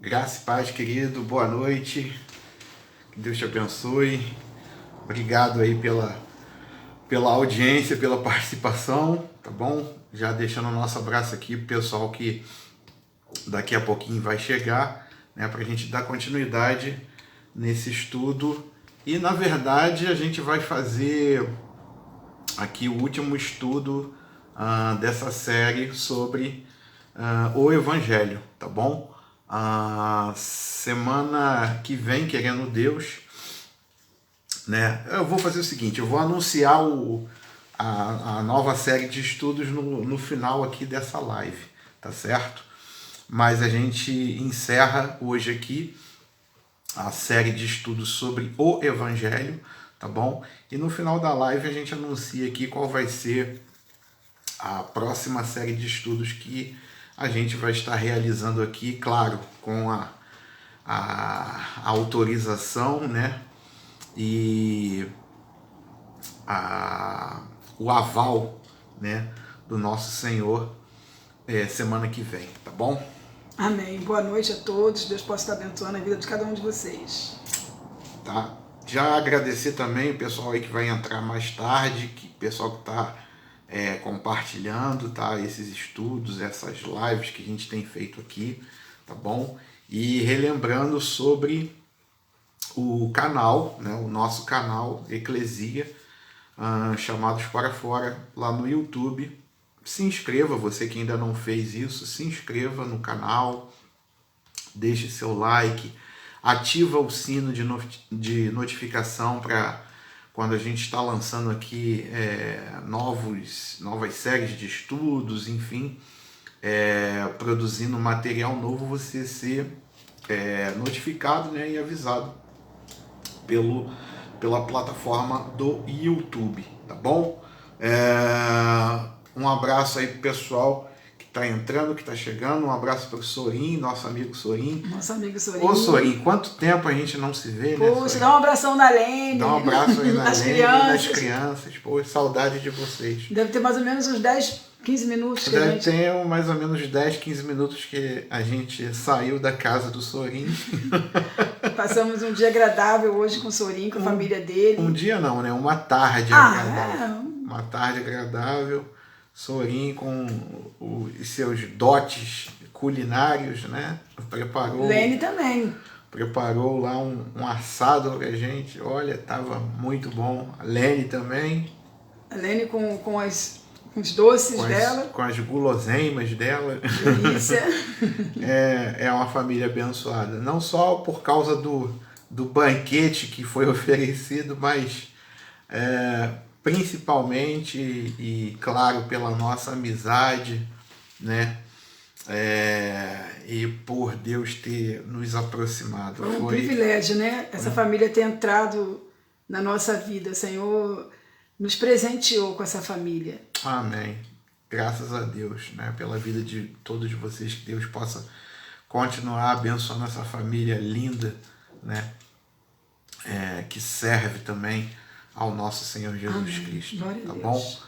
Graça e paz, querido. Boa noite. Que Deus te abençoe. Obrigado aí pela audiência, pela participação, tá bom? Já deixando o nosso abraço aqui pro pessoal que daqui a pouquinho vai chegar, né? Para a gente dar continuidade nesse estudo. E na verdade a gente vai fazer aqui o último estudo dessa série sobre o Evangelho, tá bom? Semana que vem, querendo Deus, né? Eu vou fazer o seguinte, eu vou anunciar a nova série de estudos no final aqui dessa live, tá certo? Mas a gente encerra hoje aqui a série de estudos sobre o Evangelho, tá bom? E no final da live a gente anuncia aqui qual vai ser a próxima série de estudos que a gente vai estar realizando aqui, claro, com a autorização, né? E o aval, né, do nosso Senhor semana que vem, tá bom? Amém. Boa noite a todos. Deus possa estar abençoando a vida de cada um de vocês. Tá? Já agradecer também o pessoal aí que vai entrar mais tarde, que o pessoal que está compartilhando, tá? Esses estudos, essas lives que a gente tem feito aqui, tá bom? E relembrando sobre o canal, né? O nosso canal Eclesia, chamados para fora, lá no YouTube. Se inscreva, você que ainda não fez isso, se inscreva no canal, deixe seu like, ativa o sino de notificação para quando a gente está lançando aqui novas séries de estudos, enfim, produzindo material novo, você ser notificado, né, e avisado pela plataforma do YouTube, tá bom? Um abraço aí pro pessoal que tá entrando, que tá chegando, um abraço pro Sorin, nosso amigo Sorin. Nosso amigo Sorin. Ô Sorin, quanto tempo a gente não se vê, né? Poxa, Sorin? dá um abração na Lene. Dá um abraço aí na nas Lene, nas crianças. Pô, saudade de vocês. Deve ter mais ou menos uns 10, 15 minutos que a gente... Tem mais ou menos 10, 15 minutos que a gente saiu da casa do Sorin. Passamos um dia agradável hoje com o Sorin, com a família dele. Um dia não, né? Uma tarde agradável. É. Uma tarde agradável. Sorin com os seus dotes culinários, né? Lene também. Preparou lá um assado pra gente. Olha, tava muito bom. A Lene também. A Lene com os doces dela. Com as guloseimas dela. Delícia. É uma família abençoada. Não só por causa do banquete que foi oferecido, mas principalmente e claro pela nossa amizade, né? E por Deus ter nos aproximado. Foi um privilégio, né? Essa família ter entrado na nossa vida. O Senhor nos presenteou com essa família. Amém. Graças a Deus, né? Pela vida de todos vocês, que Deus possa continuar abençoando essa família linda, né? Que serve também ao nosso Senhor Jesus Amém. Cristo. Glória Tá a Deus. bom?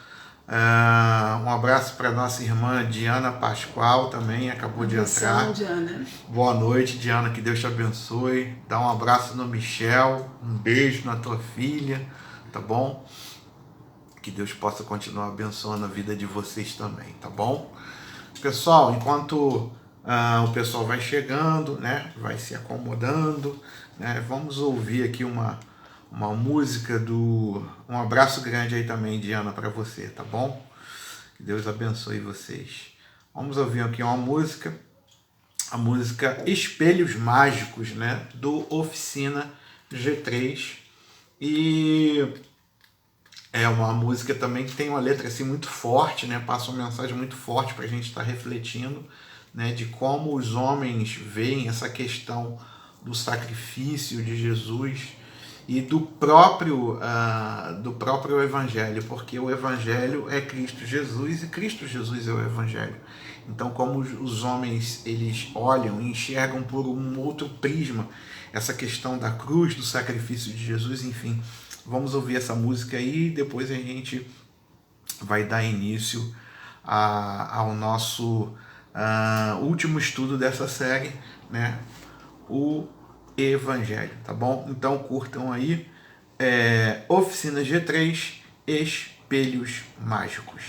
Um abraço para nossa irmã Diana Pascoal, também acabou de entrar. Diana. Boa noite, Diana, que Deus te abençoe. Dá um abraço no Michel, um beijo na tua filha, tá bom? Que Deus possa continuar abençoando a vida de vocês também, tá bom? Pessoal, enquanto o pessoal vai chegando, né, vai se acomodando, né, vamos ouvir aqui uma música um abraço grande aí também, Diana, para você, tá bom? Que Deus abençoe vocês. Vamos ouvir aqui uma música, a música Espelhos Mágicos, né, do Oficina G3, e é uma música também que tem uma letra assim muito forte, né, passa uma mensagem muito forte para a gente estar refletindo, né, de como os homens veem essa questão do sacrifício de Jesus e do próprio Evangelho, porque o Evangelho é Cristo Jesus e Cristo Jesus é o Evangelho. Então, como os homens eles olham e enxergam por um outro prisma essa questão da cruz, do sacrifício de Jesus, enfim, vamos ouvir essa música aí e depois a gente vai dar início ao nosso último estudo dessa série, né? O Evangelho, tá bom? Então curtam aí, Oficina G3, Espelhos Mágicos.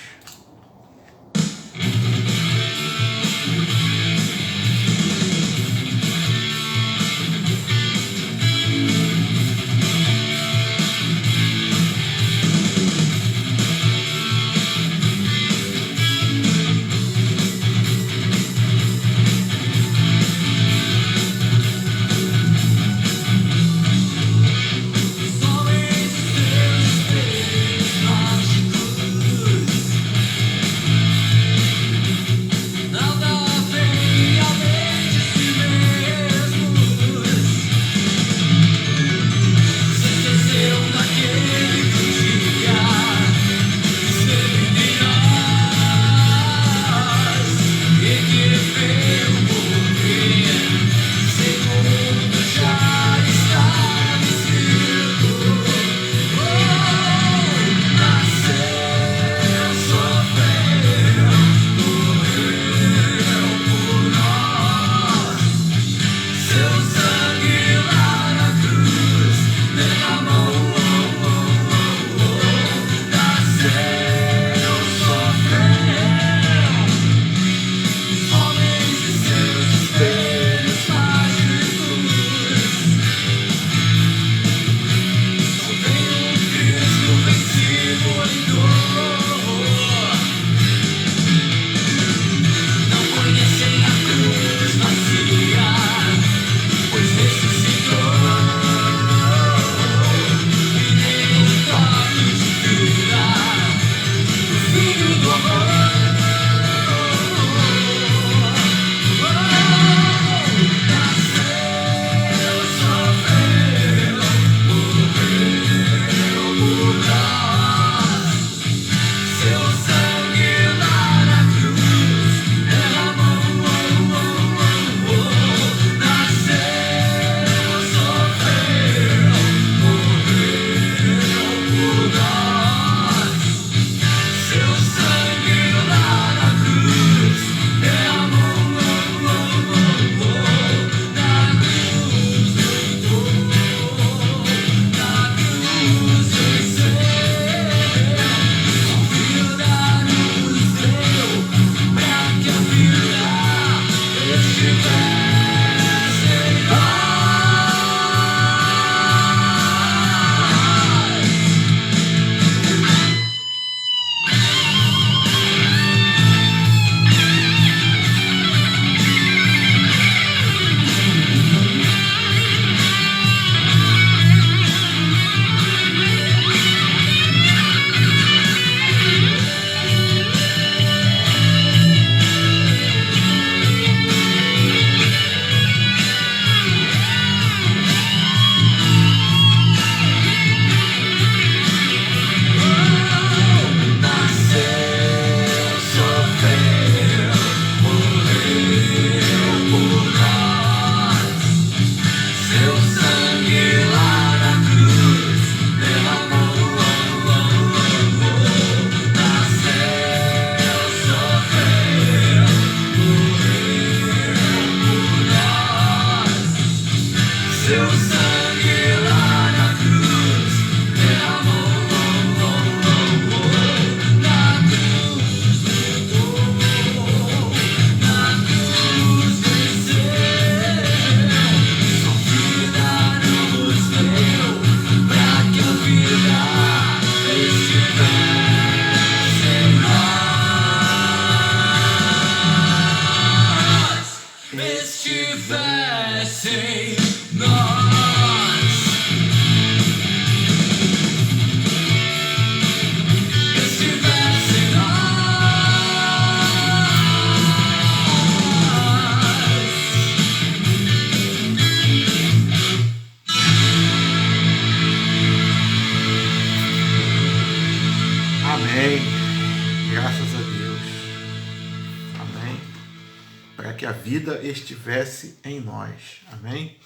Que a vida estivesse em nós. Amém?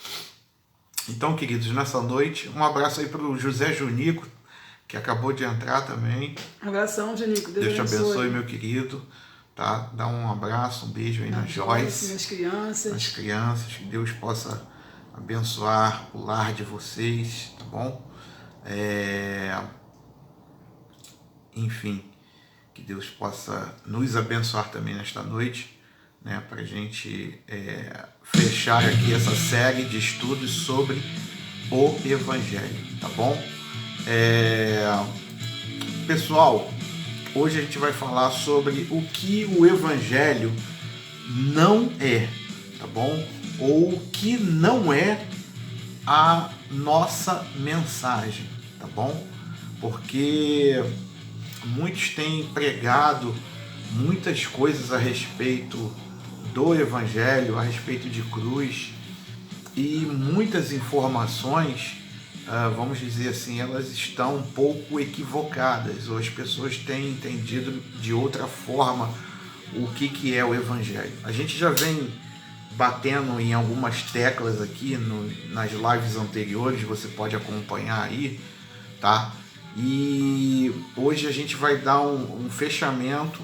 Então, queridos, nessa noite, um abraço aí para o José Junico, que acabou de entrar também. Abração, Junico. Deus te abençoe, meu querido. tá? Dá um abraço, um beijo aí na Joyce, nas crianças. Nas crianças, que Deus possa abençoar o lar de vocês, tá bom? Enfim, que Deus possa nos abençoar também nesta noite, né? Para a gente fechar aqui essa série de estudos sobre o Evangelho, tá bom? Pessoal, hoje a gente vai falar sobre o que o Evangelho não é, tá bom? Ou o que não é a nossa mensagem, tá bom? Porque muitos têm pregado muitas coisas a respeito do Evangelho, a respeito de cruz, e muitas informações, vamos dizer assim, elas estão um pouco equivocadas, ou as pessoas têm entendido de outra forma o que é o Evangelho. A gente já vem batendo em algumas teclas aqui nas lives anteriores, você pode acompanhar aí, tá? E hoje a gente vai dar um fechamento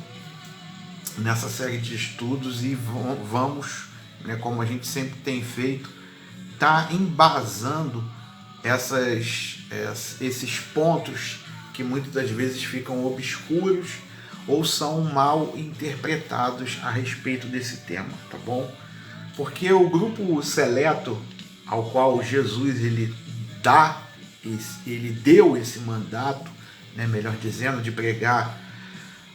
nessa série de estudos e vamos, né, como a gente sempre tem feito, tá embasando esses pontos que muitas das vezes ficam obscuros ou são mal interpretados a respeito desse tema, tá bom? Porque o grupo seleto ao qual Jesus ele deu esse mandato, né, melhor dizendo, de pregar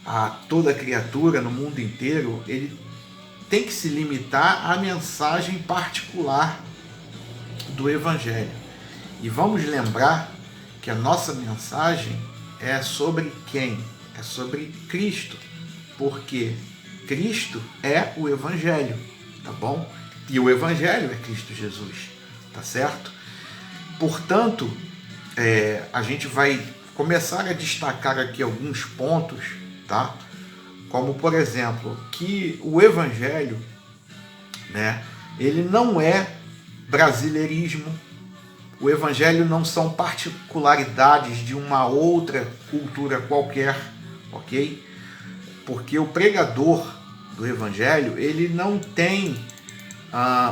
a toda criatura no mundo inteiro, ele tem que se limitar à mensagem particular do Evangelho. E vamos lembrar que a nossa mensagem é sobre quem? É sobre Cristo, porque Cristo é o Evangelho, tá bom? E o Evangelho é Cristo Jesus, tá certo? Portanto, a gente vai começar a destacar aqui alguns pontos, tá? Como, por exemplo, que o Evangelho, né, ele não é brasileirismo, o Evangelho não são particularidades de uma outra cultura qualquer, ok? Porque o pregador do Evangelho, ele não tem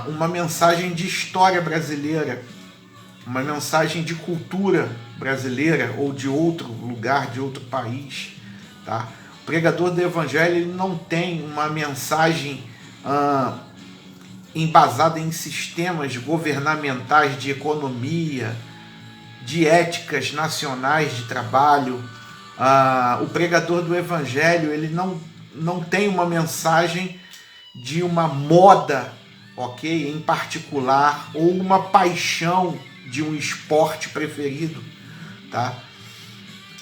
uma mensagem de história brasileira, uma mensagem de cultura brasileira ou de outro lugar, de outro país, tá? O pregador do Evangelho ele não tem uma mensagem embasada em sistemas governamentais de economia, de éticas nacionais de trabalho. O pregador do Evangelho ele não tem uma mensagem de uma moda, ok, em particular, ou uma paixão de um esporte preferido, tá?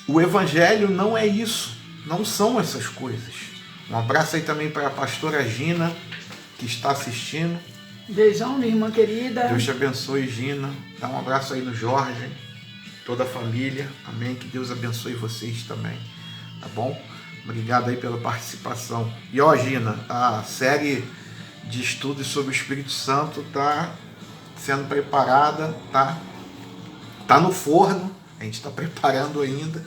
O Evangelho não é isso, não são essas coisas. Um abraço aí também para a pastora Gina, que está assistindo. Beijão, minha irmã querida. Deus te abençoe, Gina. Dá um abraço aí no Jorge, toda a família. Amém. Que Deus abençoe vocês também, tá bom? Obrigado aí pela participação. E ó, Gina, a série de estudos sobre o Espírito Santo está sendo preparada, tá no forno, a gente está preparando ainda.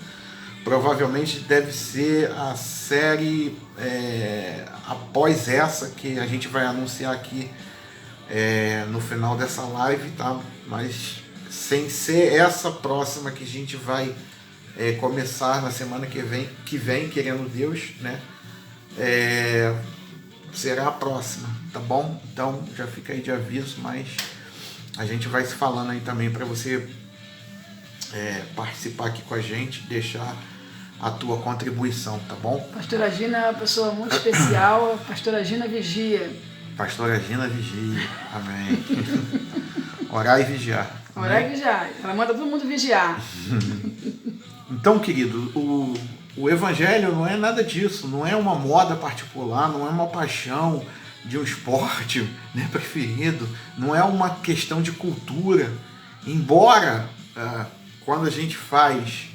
Provavelmente deve ser a série após essa que a gente vai anunciar aqui no final dessa live, tá? Mas sem ser essa próxima que a gente vai começar na semana que vem, querendo Deus, né? Será a próxima, tá bom? Então já fica aí de aviso, mas a gente vai se falando aí também para você participar aqui com a gente, deixar a tua contribuição, tá bom? Pastora Gina é uma pessoa muito especial, a pastora Gina vigia. Pastora Gina vigia, amém. Orar e vigiar. Orar e vigiar, ela manda todo mundo vigiar. Então, querido, o Evangelho não é nada disso, não é uma moda particular, não é uma paixão de um esporte, né, preferido, não é uma questão de cultura. Embora, quando a gente faz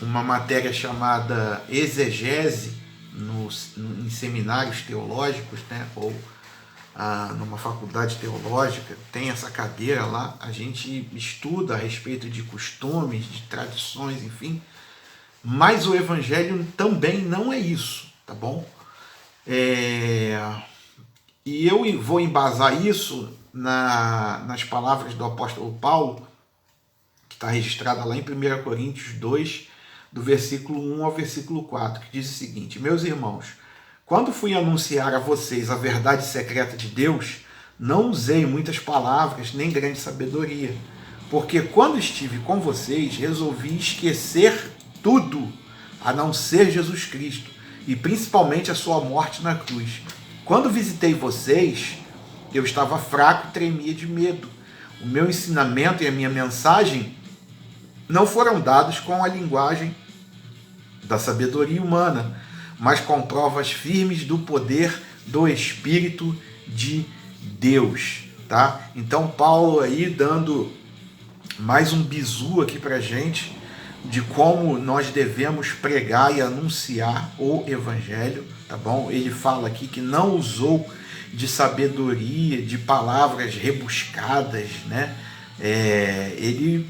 uma matéria chamada exegese em seminários teológicos, né, ou numa faculdade teológica, tem essa cadeira lá, a gente estuda a respeito de costumes, de tradições, enfim. Mas o evangelho também não é isso, tá bom? E eu vou embasar isso nas palavras do apóstolo Paulo, que está registrada lá em 1 Coríntios 2, do versículo 1 ao versículo 4, que diz o seguinte: meus irmãos, quando fui anunciar a vocês a verdade secreta de Deus, não usei muitas palavras nem grande sabedoria, porque quando estive com vocês, resolvi esquecer tudo, a não ser Jesus Cristo, e principalmente a sua morte na cruz. Quando visitei vocês, eu estava fraco e tremia de medo. O meu ensinamento e a minha mensagem não foram dados com a linguagem da sabedoria humana, mas com provas firmes do poder do Espírito de Deus, tá? Então Paulo aí dando mais um bizu aqui pra gente de como nós devemos pregar e anunciar o evangelho, tá bom? Ele fala aqui que não usou de sabedoria, de palavras rebuscadas, né? Ele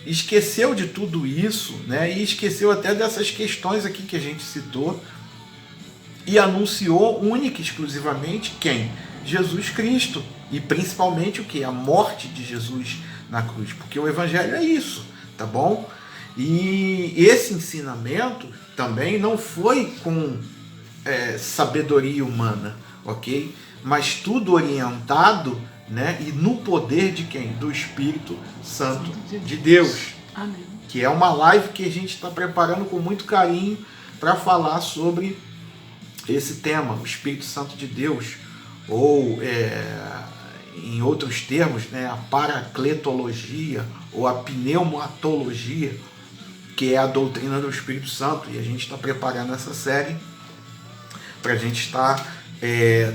esqueceu de tudo isso, né? E esqueceu até dessas questões aqui que a gente citou e anunciou única e exclusivamente quem? Jesus Cristo, e principalmente o que? A morte de Jesus na cruz, porque o evangelho é isso, tá bom? E esse ensinamento também não foi com sabedoria humana, ok? Mas tudo orientado, né? E no poder de quem? Do Espírito Santo de Deus. Amém. Que é uma live que a gente está preparando com muito carinho para falar sobre esse tema, o Espírito Santo de Deus, ou em outros termos, né, a paracletologia ou a pneumatologia, que é a doutrina do Espírito Santo, e a gente está preparando essa série para a gente estar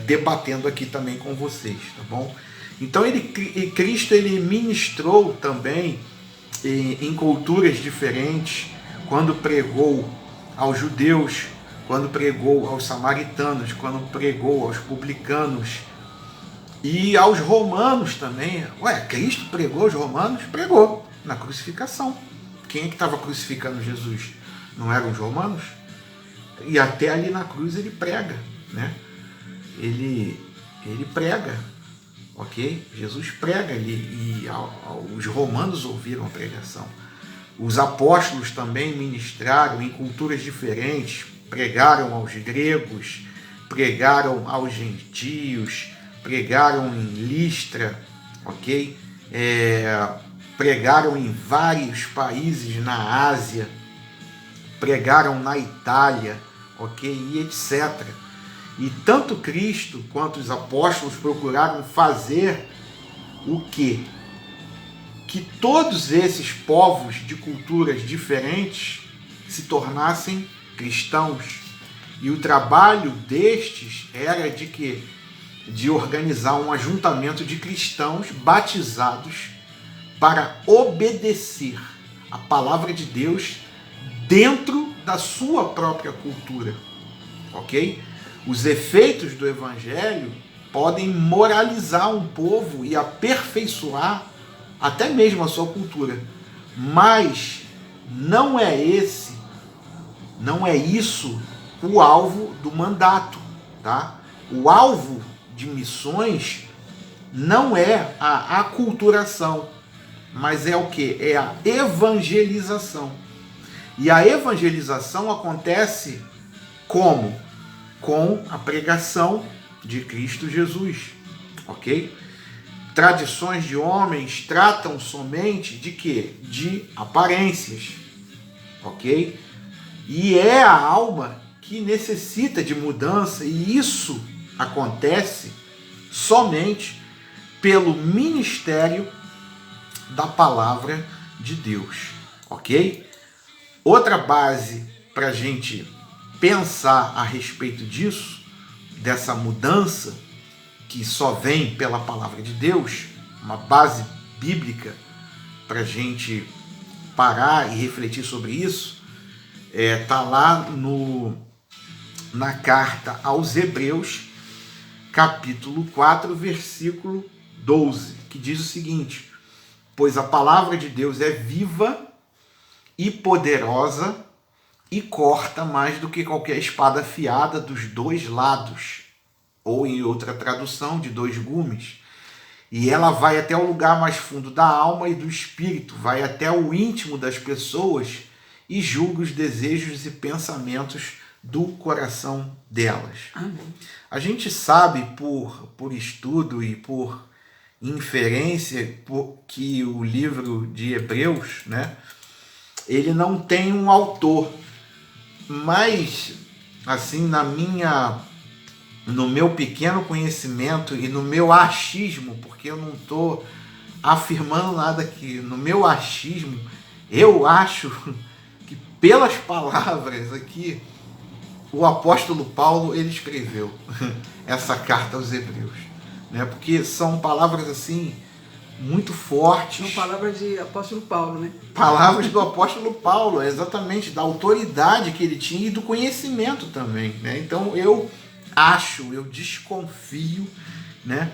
debatendo aqui também com vocês, tá bom? Então Cristo ele ministrou também em culturas diferentes, quando pregou aos judeus, quando pregou aos samaritanos, quando pregou aos publicanos e aos romanos também. Cristo pregou aos romanos? Pregou na crucificação. Quem é que estava crucificando Jesus? Não eram os romanos? E até ali na cruz ele prega, né? Ele prega, ok? Jesus prega ali e os romanos ouviram a pregação. Os apóstolos também ministraram em culturas diferentes, pregaram aos gregos, pregaram aos gentios, pregaram em Listra, ok? Pregaram em vários países na Ásia, pregaram na Itália, ok? E etc. E tanto Cristo quanto os apóstolos procuraram fazer o quê? Que todos esses povos de culturas diferentes se tornassem cristãos. E o trabalho destes era de quê? De organizar um ajuntamento de cristãos batizados para obedecer a palavra de Deus dentro da sua própria cultura, ok? Os efeitos do evangelho podem moralizar um povo e aperfeiçoar até mesmo a sua cultura, mas não é isso o alvo do mandato, tá? O alvo de missões não é a aculturação, mas é o que? É a evangelização. E a evangelização acontece como? Com a pregação de Cristo Jesus, ok? Tradições de homens tratam somente de quê? De aparências, ok? E é a alma que necessita de mudança, e isso acontece somente pelo ministério da palavra de Deus, ok? Outra base para a gente pensar a respeito disso, dessa mudança que só vem pela palavra de Deus, uma base bíblica para a gente parar e refletir sobre isso, está lá na carta aos Hebreus, capítulo 4, versículo 12, que diz o seguinte: pois a palavra de Deus é viva e poderosa, e corta mais do que qualquer espada afiada dos dois lados, ou em outra tradução, de dois gumes. E ela vai até o lugar mais fundo da alma e do espírito, vai até o íntimo das pessoas e julga os desejos e pensamentos do coração delas. Amém. A gente sabe por estudo e por inferência que o livro de Hebreus, né, ele não tem um autor, mas assim, no meu pequeno conhecimento e no meu achismo, porque eu não estou afirmando nada aqui, no meu achismo, eu acho que pelas palavras aqui, o apóstolo Paulo, ele escreveu essa carta aos Hebreus, né? Porque são palavras assim muito fortes. São palavras de apóstolo Paulo, né? Palavras do apóstolo Paulo, exatamente, da autoridade que ele tinha e do conhecimento também, né? Então eu desconfio, né,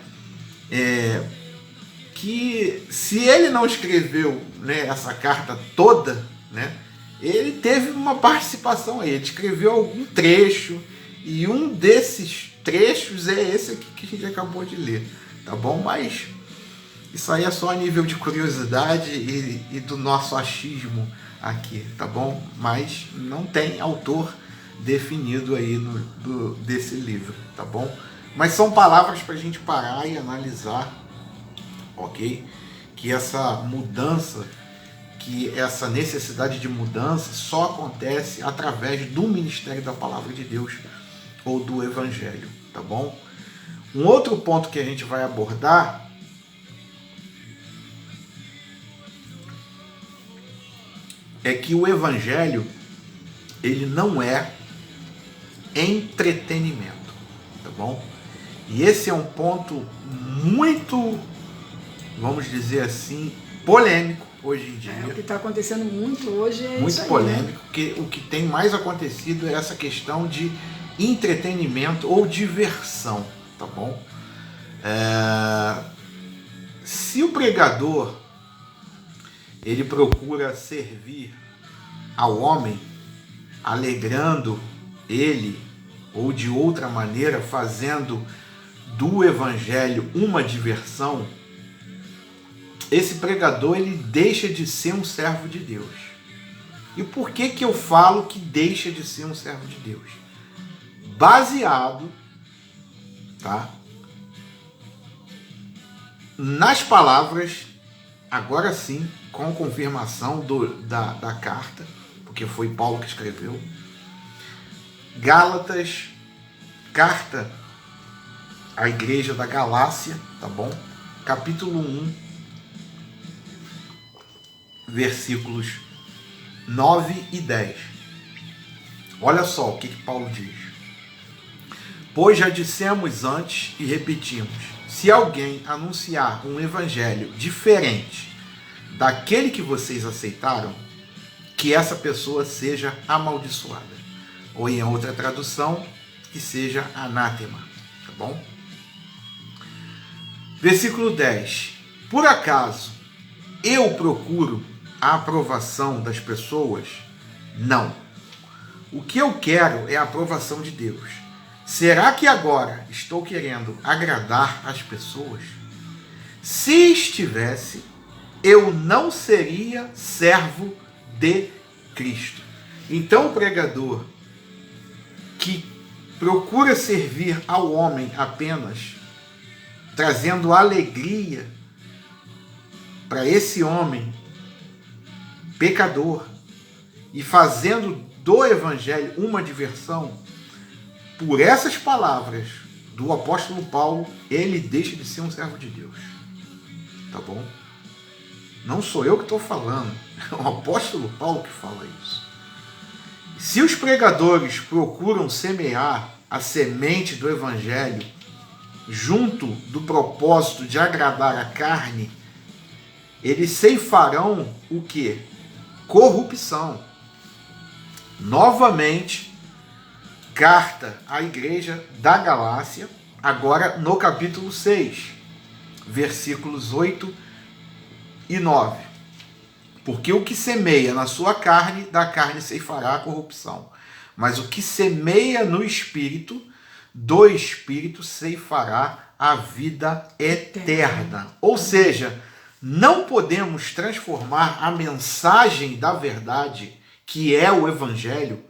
que se ele não escreveu, né, essa carta toda, né, ele teve uma participação aí, ele escreveu algum trecho, e um desses trechos é esse aqui que a gente acabou de ler, tá bom? Mas isso aí é só a nível de curiosidade e do nosso achismo aqui, tá bom? Mas não tem autor definido aí desse livro, tá bom? Mas são palavras para a gente parar e analisar, ok? Que essa mudança, que essa necessidade de mudança só acontece através do ministério da palavra de Deus ou do evangelho, tá bom? Um outro ponto que a gente vai abordar é que o evangelho, ele não é entretenimento, tá bom? E esse é um ponto muito, vamos dizer assim, polêmico hoje em dia. O que está acontecendo muito hoje é muito isso aí, polêmico, né? porque o que tem mais acontecido é essa questão de entretenimento ou diversão, tá bom? Se o pregador ele procura servir ao homem, alegrando ele, ou de outra maneira fazendo do evangelho uma diversão, esse pregador ele deixa de ser um servo de Deus. E por que eu falo que deixa de ser um servo de Deus? Baseado, tá, nas palavras, agora sim, com confirmação da carta, porque foi Paulo que escreveu, Gálatas, carta à igreja da Galácia, tá bom? Capítulo 1, versículos 9 e 10. Olha só o que Paulo diz. Pois já dissemos antes e repetimos, se alguém anunciar um evangelho diferente daquele que vocês aceitaram, que essa pessoa seja amaldiçoada. Ou em outra tradução, que seja anátema, tá bom? Versículo 10. Por acaso eu procuro a aprovação das pessoas? Não. O que eu quero é a aprovação de Deus. Será que agora estou querendo agradar as pessoas? Se estivesse, eu não seria servo de Cristo. Então o pregador que procura servir ao homem apenas, trazendo alegria para esse homem pecador e fazendo do evangelho uma diversão, por essas palavras do apóstolo Paulo, ele deixa de ser um servo de Deus. Tá bom? Não sou eu que estou falando, é o apóstolo Paulo que fala isso. Se os pregadores procuram semear a semente do evangelho junto do propósito de agradar a carne, eles ceifarão o quê? Corrupção. Novamente, carta à igreja da Galácia, agora no capítulo 6, versículos 8 e 9. Porque o que semeia na sua carne, da carne ceifará a corrupção. Mas o que semeia no Espírito, do Espírito ceifará a vida eterna. Ou seja, não podemos transformar a mensagem da verdade, que é o Evangelho,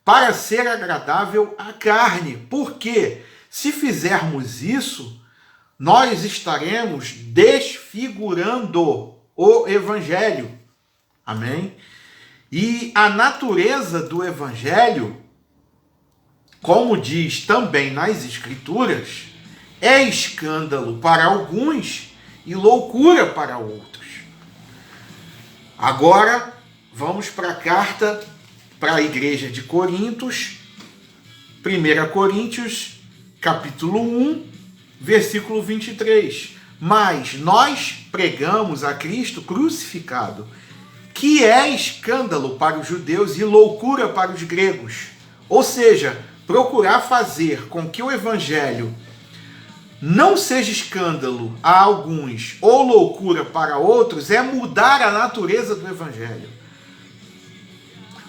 para ser agradável à carne. Porque se fizermos isso, nós estaremos desfigurando o Evangelho. Amém? E a natureza do Evangelho, como diz também nas Escrituras, é escândalo para alguns e loucura para outros. Agora, vamos para a carta para a igreja de Coríntios, 1 Coríntios, capítulo 1, versículo 23. Mas nós pregamos a Cristo crucificado, que é escândalo para os judeus e loucura para os gregos. Ou seja, procurar fazer com que o Evangelho não seja escândalo a alguns ou loucura para outros é mudar a natureza do Evangelho.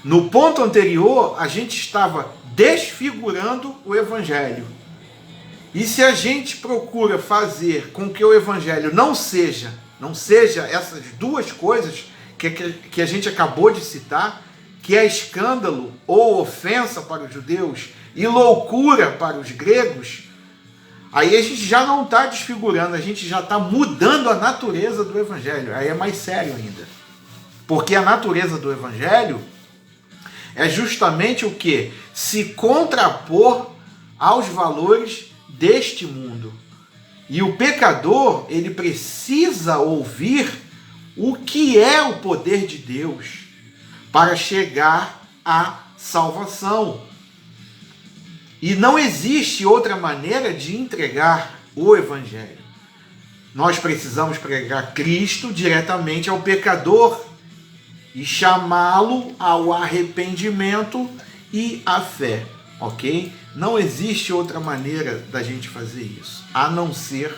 No ponto anterior, a gente estava desfigurando o Evangelho. E se a gente procura fazer com que o Evangelho não seja essas duas coisas que a gente acabou de citar, que é escândalo ou ofensa para os judeus e loucura para os gregos, aí a gente já não está desfigurando, a gente já está mudando a natureza do Evangelho. Aí é mais sério ainda. Porque a natureza do Evangelho é justamente o que? Se contrapor aos valores deste mundo. E o pecador, ele precisa ouvir o que é o poder de Deus para chegar à salvação. E não existe outra maneira de entregar o Evangelho. Nós precisamos pregar Cristo diretamente ao pecador e chamá-lo ao arrependimento e à fé, ok? Não existe outra maneira da gente fazer isso, a não ser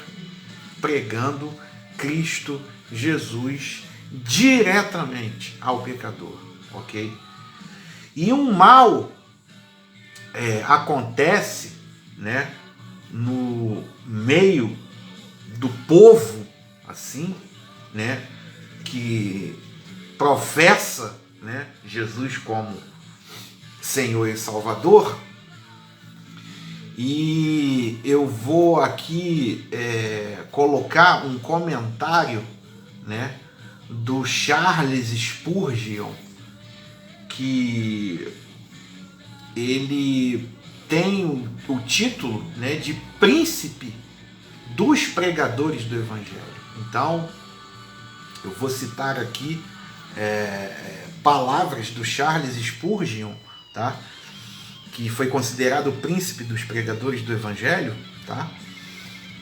pregando Cristo Jesus diretamente ao pecador, ok? E um mal acontece, né, no meio do povo, assim, né, que professa, né, Jesus como Senhor e Salvador. E eu vou aqui colocar um comentário, né, do Charles Spurgeon, que ele tem o título, né, de príncipe dos pregadores do Evangelho. Então, eu vou citar aqui palavras do Charles Spurgeon, tá? Que foi considerado o príncipe dos pregadores do Evangelho, tá?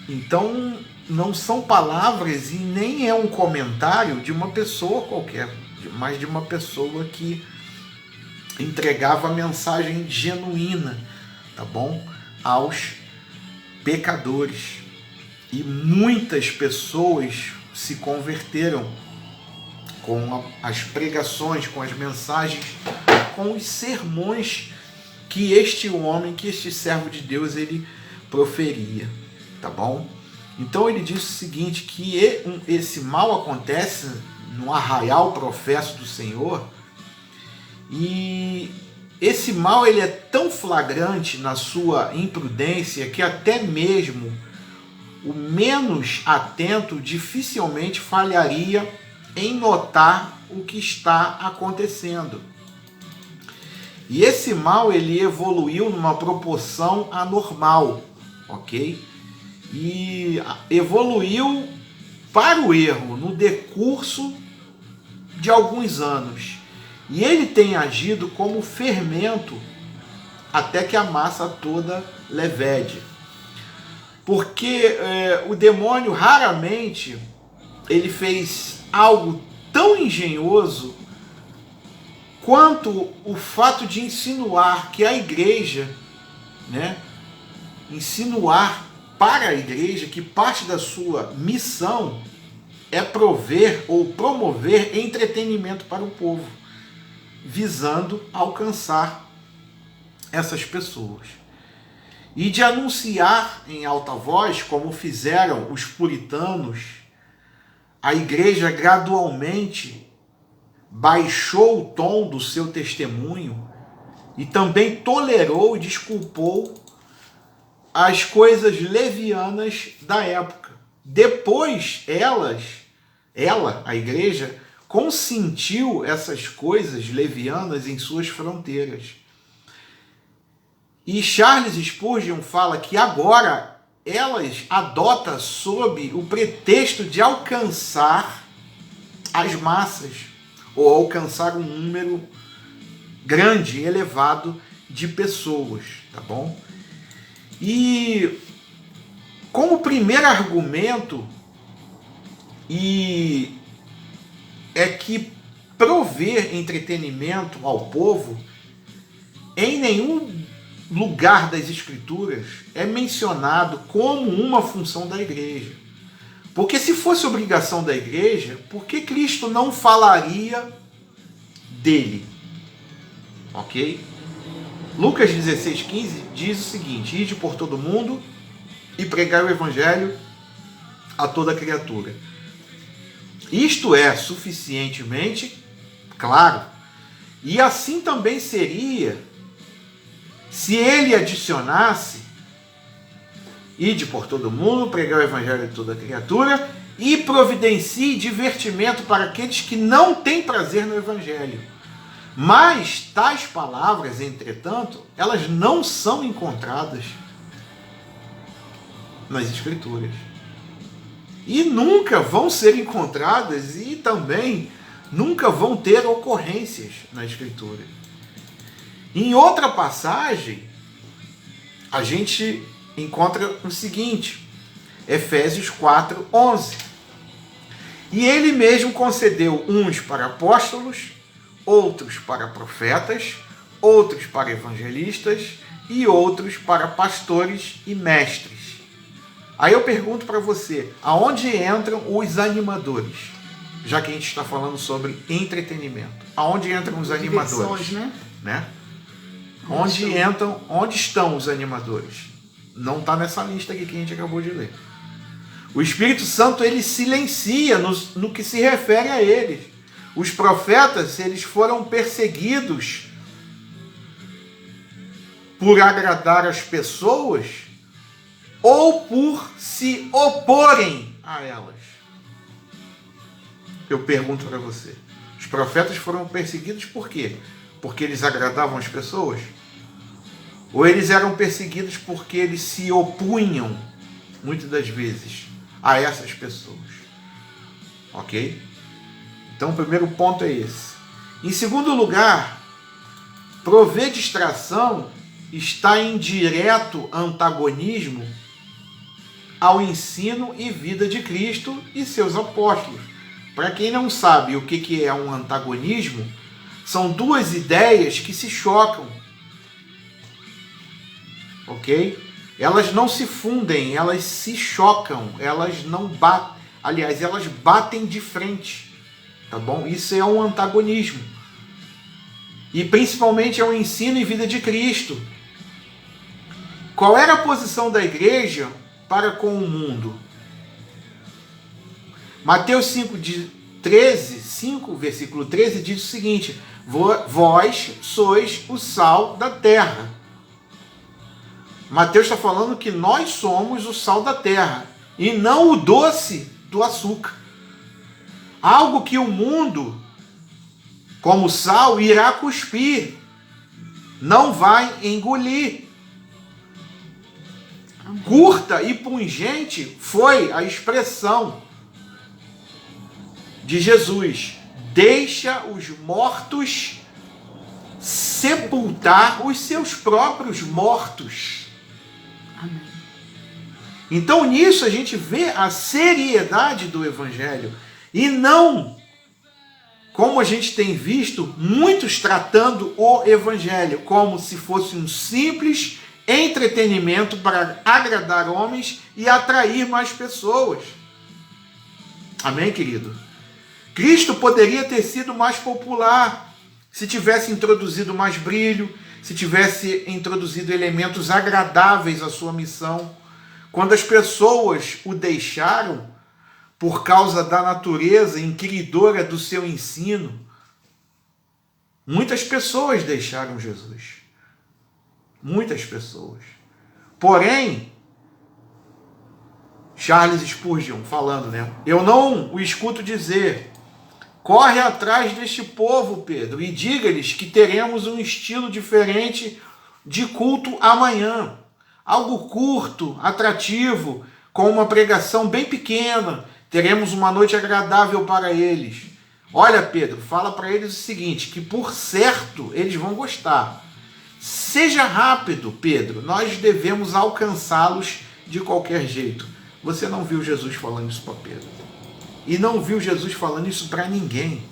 Então, não são palavras e nem é um comentário de uma pessoa qualquer, mas de uma pessoa que entregava a mensagem genuína, tá bom? Aos pecadores. E muitas pessoas se converteram com as pregações, com as mensagens, com os sermões que este homem, que este servo de Deus, ele proferia, tá bom? Então ele disse o seguinte, que esse mal acontece no arraial professo do Senhor, e esse mal ele é tão flagrante na sua imprudência que até mesmo o menos atento dificilmente falharia em notar o que está acontecendo. E esse mal ele evoluiu numa proporção anormal, ok? E evoluiu para o erro no decurso de alguns anos. E ele tem agido como fermento até que a massa toda levede. Porque o demônio raramente ele fez algo tão engenhoso quanto o fato de insinuar que a igreja, né, insinuar para a igreja que parte da sua missão é prover ou promover entretenimento para o povo, visando alcançar essas pessoas. E de anunciar em alta voz, como fizeram os puritanos, a igreja gradualmente baixou o tom do seu testemunho e também tolerou e desculpou as coisas levianas da época. Depois a igreja, consentiu essas coisas levianas em suas fronteiras. E Charles Spurgeon fala que agora elas adotam sob o pretexto de alcançar as massas, ou alcançar um número grande, elevado de pessoas, tá bom? E como primeiro argumento é que prover entretenimento ao povo, em nenhum lugar das Escrituras é mencionado como uma função da igreja. Porque se fosse obrigação da igreja, por que Cristo não falaria dele? Ok? Lucas 16,15 diz o seguinte: ide por todo mundo e pregai o evangelho a toda criatura. Isto é suficientemente claro. E assim também seria se ele adicionasse: ide por todo mundo, pregai o evangelho a toda criatura e providencie divertimento para aqueles que não têm prazer no evangelho. Mas tais palavras, entretanto, elas não são encontradas nas Escrituras. E nunca vão ser encontradas e também nunca vão ter ocorrências na Escritura. Em outra passagem, a gente encontra o seguinte, Efésios 4:11. E ele mesmo concedeu uns para apóstolos, outros para profetas, outros para evangelistas e outros para pastores e mestres. Aí eu pergunto para você, aonde entram os animadores? Já que a gente está falando sobre entretenimento. Aonde entram os animadores? Diversões, né? Onde estão os animadores? Não está nessa lista aqui que a gente acabou de ler. O Espírito Santo, ele silencia no que se refere a eles. Os profetas, eles foram perseguidos por agradar as pessoas ou por se oporem a elas. Eu pergunto para você, os profetas foram perseguidos por quê? Porque eles agradavam as pessoas? Ou eles eram perseguidos porque eles se opunham, muitas das vezes, a essas pessoas? Ok? Então o primeiro ponto é esse. Em segundo lugar, prover distração está em direto antagonismo ao ensino e vida de Cristo e seus apóstolos. Para quem não sabe o que é um antagonismo, são duas ideias que se chocam. Ok? Elas não se fundem, elas se chocam, elas não batem. Aliás, elas batem de frente. Tá bom? Isso é um antagonismo. E principalmente é o ensino e vida de Cristo. Qual era a posição da igreja para com o mundo? Mateus 5, versículo 13, diz o seguinte: vós sois o sal da terra. Mateus está falando que nós somos o sal da terra e não o doce do açúcar. Algo que o mundo, como sal, irá cuspir, não vai engolir. Curta e pungente foi a expressão de Jesus: deixa os mortos sepultar os seus próprios mortos. Amém. Então nisso a gente vê a seriedade do Evangelho. E não, como a gente tem visto, muitos tratando o Evangelho como se fosse um simples entretenimento para agradar homens e atrair mais pessoas. Amém, querido? Cristo poderia ter sido mais popular se tivesse introduzido mais brilho, se tivesse introduzido elementos agradáveis à sua missão. Quando as pessoas o deixaram por causa da natureza inquiridora do seu ensino, muitas pessoas deixaram Jesus. Muitas pessoas. Porém, Charles Spurgeon falando, né? Eu não o escuto dizer: corre atrás deste povo, Pedro, e diga-lhes que teremos um estilo diferente de culto amanhã. Algo curto, atrativo, com uma pregação bem pequena. Teremos uma noite agradável para eles. Olha, Pedro, fala para eles o seguinte, que por certo eles vão gostar. Seja rápido, Pedro, nós devemos alcançá-los de qualquer jeito. Você não viu Jesus falando isso para Pedro. E não viu Jesus falando isso para ninguém.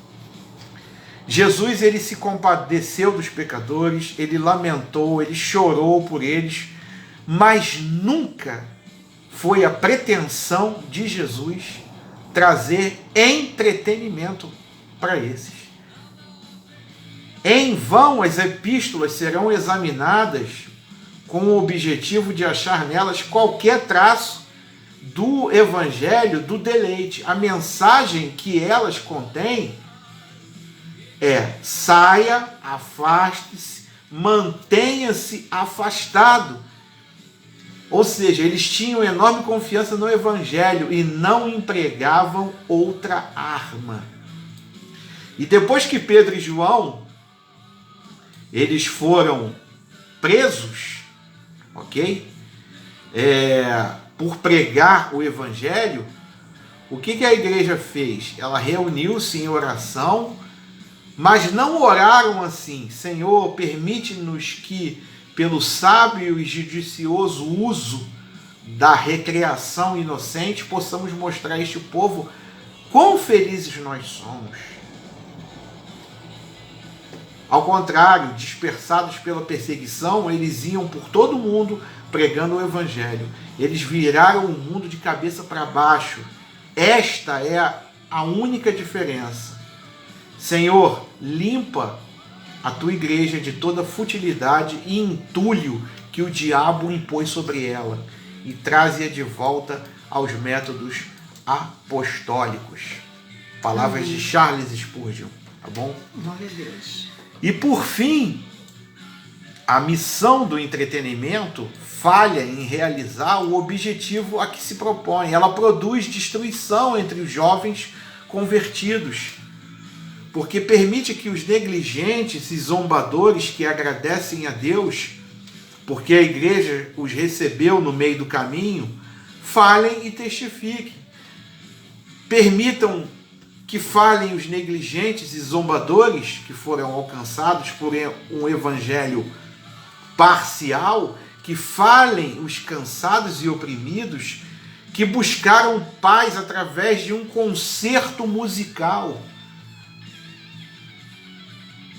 Jesus, ele se compadeceu dos pecadores, ele lamentou, ele chorou por eles, mas nunca foi a pretensão de Jesus trazer entretenimento para esses. Em vão as epístolas serão examinadas com o objetivo de achar nelas qualquer traço do evangelho, do deleite. A mensagem que elas contêm é: saia, afaste-se, mantenha-se afastado. Ou seja, eles tinham enorme confiança no evangelho e não empregavam outra arma. E depois que Pedro e João, eles foram presos, ok? Por pregar o evangelho, o que a igreja fez? Ela reuniu-se em oração, mas não oraram assim: Senhor, permite-nos que, pelo sábio e judicioso uso da recreação inocente, possamos mostrar a este povo quão felizes nós somos. Ao contrário, dispersados pela perseguição, eles iam por todo o mundo pregando o evangelho. Eles viraram o mundo de cabeça para baixo. Esta é a única diferença. Senhor, limpa a tua igreja de toda futilidade e entulho que o diabo impôs sobre ela e traze-a de volta aos métodos apostólicos. Palavras de Charles Spurgeon, tá bom? Glória a Deus. E por fim, a missão do entretenimento falha em realizar o objetivo a que se propõe. Ela produz destruição entre os jovens convertidos, porque permite que os negligentes e zombadores que agradecem a Deus, porque a igreja os recebeu no meio do caminho, falem e testifiquem. Permitam que falem os negligentes e zombadores que foram alcançados por um evangelho parcial, que falem os cansados e oprimidos que buscaram paz através de um concerto musical.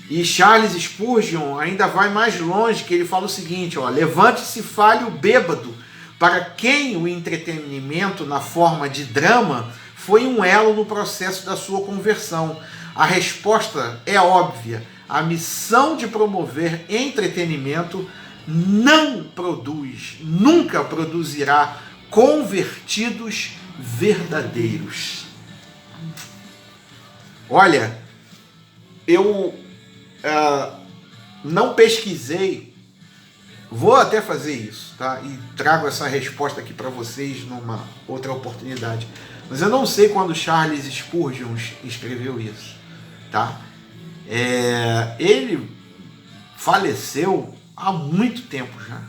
E Charles Spurgeon ainda vai mais longe, que ele fala o seguinte: levante-se e fale o bêbado, para quem o entretenimento na forma de drama foi um elo no processo da sua conversão. A resposta é óbvia: a missão de promover entretenimento não produz, nunca produzirá convertidos verdadeiros. Olha, eu não pesquisei, vou até fazer isso, tá? E trago essa resposta aqui para vocês numa outra oportunidade. Mas eu não sei quando Charles Spurgeon escreveu isso, tá? Ele faleceu há muito tempo já.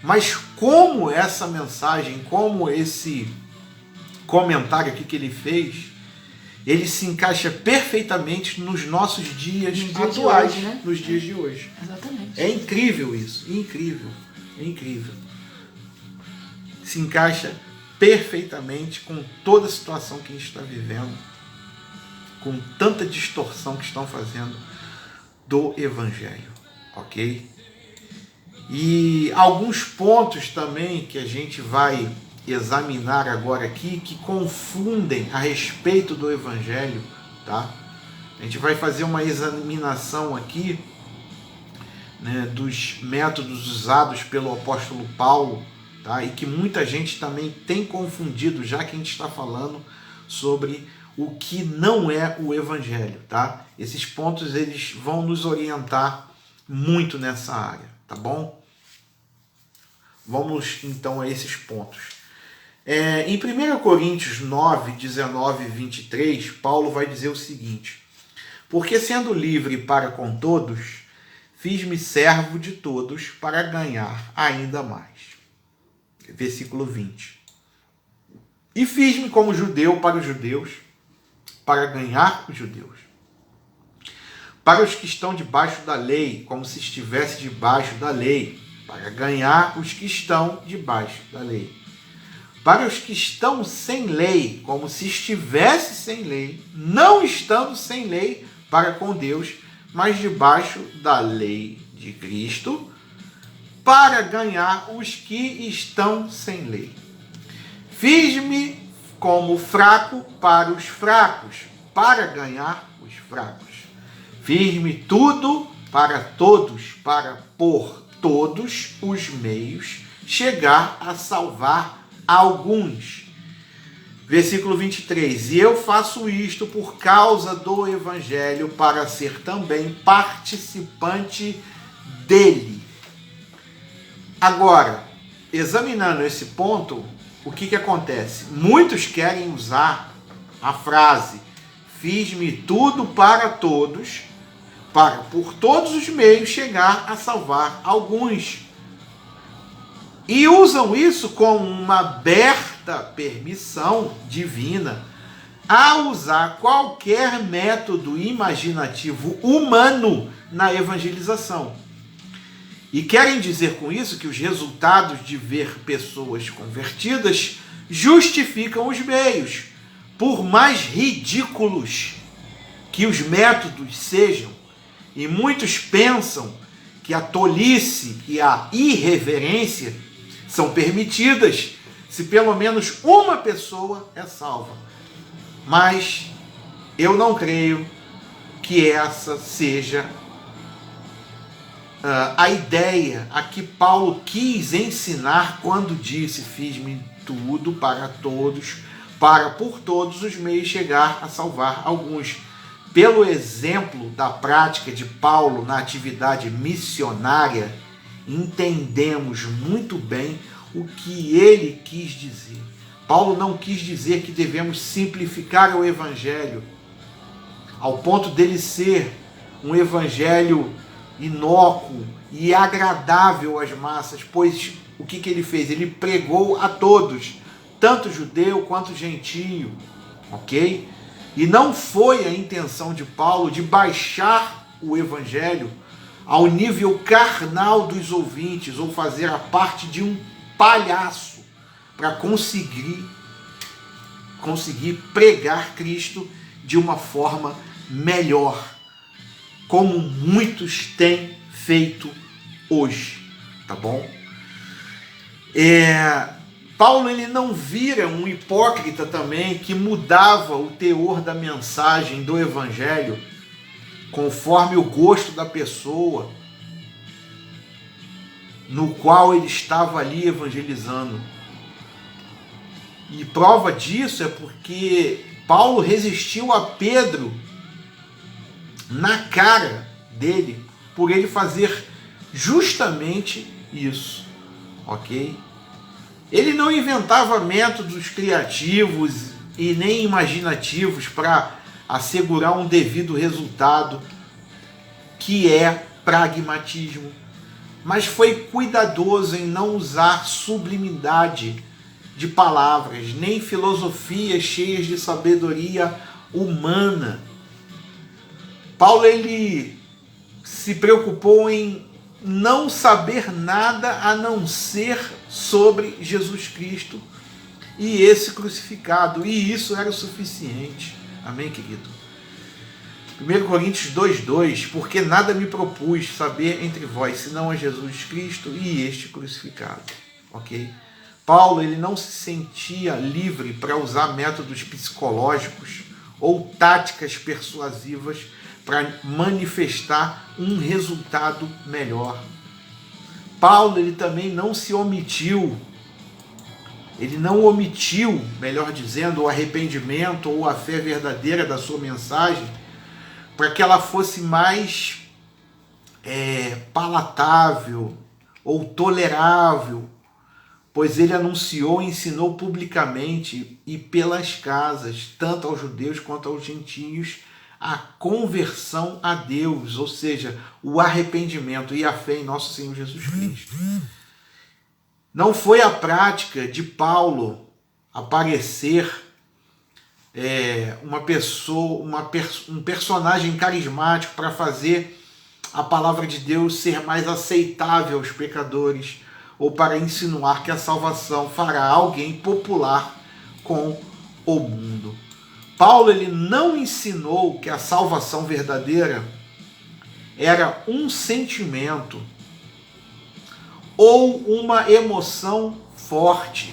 Mas como essa mensagem, como esse comentário aqui que ele fez, ele se encaixa perfeitamente nos nossos dias atuais, hoje, né? nos dias de hoje. Exatamente. É incrível isso, incrível, incrível. Se encaixa perfeitamente com toda a situação que a gente está vivendo, com tanta distorção que estão fazendo do Evangelho, ok? E alguns pontos também que a gente vai examinar agora aqui que confundem a respeito do Evangelho, tá? A gente vai fazer uma examinação aqui, né, dos métodos usados pelo apóstolo Paulo, tá? E que muita gente também tem confundido, já que a gente está falando sobre o que não é o Evangelho, tá? Esses pontos eles vão nos orientar muito nessa área, tá bom? Vamos então a esses pontos. Em 1 Coríntios 9, 19 e 23, Paulo vai dizer o seguinte: porque sendo livre para com todos, fiz-me servo de todos para ganhar ainda mais. Versículo 20. E fiz-me como judeu para os judeus, para ganhar os judeus. Para os que estão debaixo da lei, como se estivesse debaixo da lei, para ganhar os que estão debaixo da lei. Para os que estão sem lei, como se estivesse sem lei, não estando sem lei para com Deus, mas debaixo da lei de Cristo, para ganhar os que estão sem lei. Fiz-me como fraco para os fracos, para ganhar os fracos. Fiz-me tudo para todos, para por todos os meios chegar a salvar alguns. Versículo 23. E eu faço isto por causa do Evangelho, para ser também participante dele. Agora, examinando esse ponto, o que acontece? Muitos querem usar a frase fiz-me tudo para todos, para por todos os meios chegar a salvar alguns. E usam isso como uma aberta permissão divina a usar qualquer método imaginativo humano na evangelização. E querem dizer com isso que os resultados de ver pessoas convertidas justificam os meios, por mais ridículos que os métodos sejam. E muitos pensam que a tolice e a irreverência são permitidas se pelo menos uma pessoa é salva. Mas eu não creio que essa seja a ideia a que Paulo quis ensinar quando disse fiz-me tudo para todos, para por todos os meios chegar a salvar alguns. Pelo exemplo da prática de Paulo na atividade missionária, entendemos muito bem o que ele quis dizer. Paulo não quis dizer que devemos simplificar o evangelho ao ponto dele ser um evangelho inócuo e agradável às massas, pois o que ele fez? Ele pregou a todos, tanto judeu quanto gentio, ok? E não foi a intenção de Paulo de baixar o evangelho ao nível carnal dos ouvintes ou fazer a parte de um palhaço para conseguir pregar Cristo de uma forma melhor, como muitos têm feito hoje, tá bom? Paulo ele não vira um hipócrita também que mudava o teor da mensagem do evangelho conforme o gosto da pessoa no qual ele estava ali evangelizando. E prova disso é porque Paulo resistiu a Pedro na cara dele por ele fazer justamente isso, ok? Ele não inventava métodos criativos e nem imaginativos para assegurar um devido resultado, que é pragmatismo, mas foi cuidadoso em não usar sublimidade de palavras, nem filosofias cheias de sabedoria humana. Paulo ele se preocupou em não saber nada a não ser sobre Jesus Cristo e esse crucificado, e isso era o suficiente. Amém, querido? 1 Coríntios 2:2, porque nada me propus saber entre vós, senão a Jesus Cristo e este crucificado. Ok? Paulo ele não se sentia livre para usar métodos psicológicos ou táticas persuasivas para manifestar um resultado melhor. Paulo ele também não se omitiu, melhor dizendo, o arrependimento ou a fé verdadeira da sua mensagem para que ela fosse mais palatável ou tolerável, pois ele anunciou e ensinou publicamente e pelas casas, tanto aos judeus quanto aos gentios, a conversão a Deus, ou seja, o arrependimento e a fé em nosso Senhor Jesus Cristo. Não foi a prática de Paulo aparecer um personagem carismático para fazer a palavra de Deus ser mais aceitável aos pecadores, ou para insinuar que a salvação fará alguém popular com o mundo. Paulo ele não ensinou que a salvação verdadeira era um sentimento ou uma emoção forte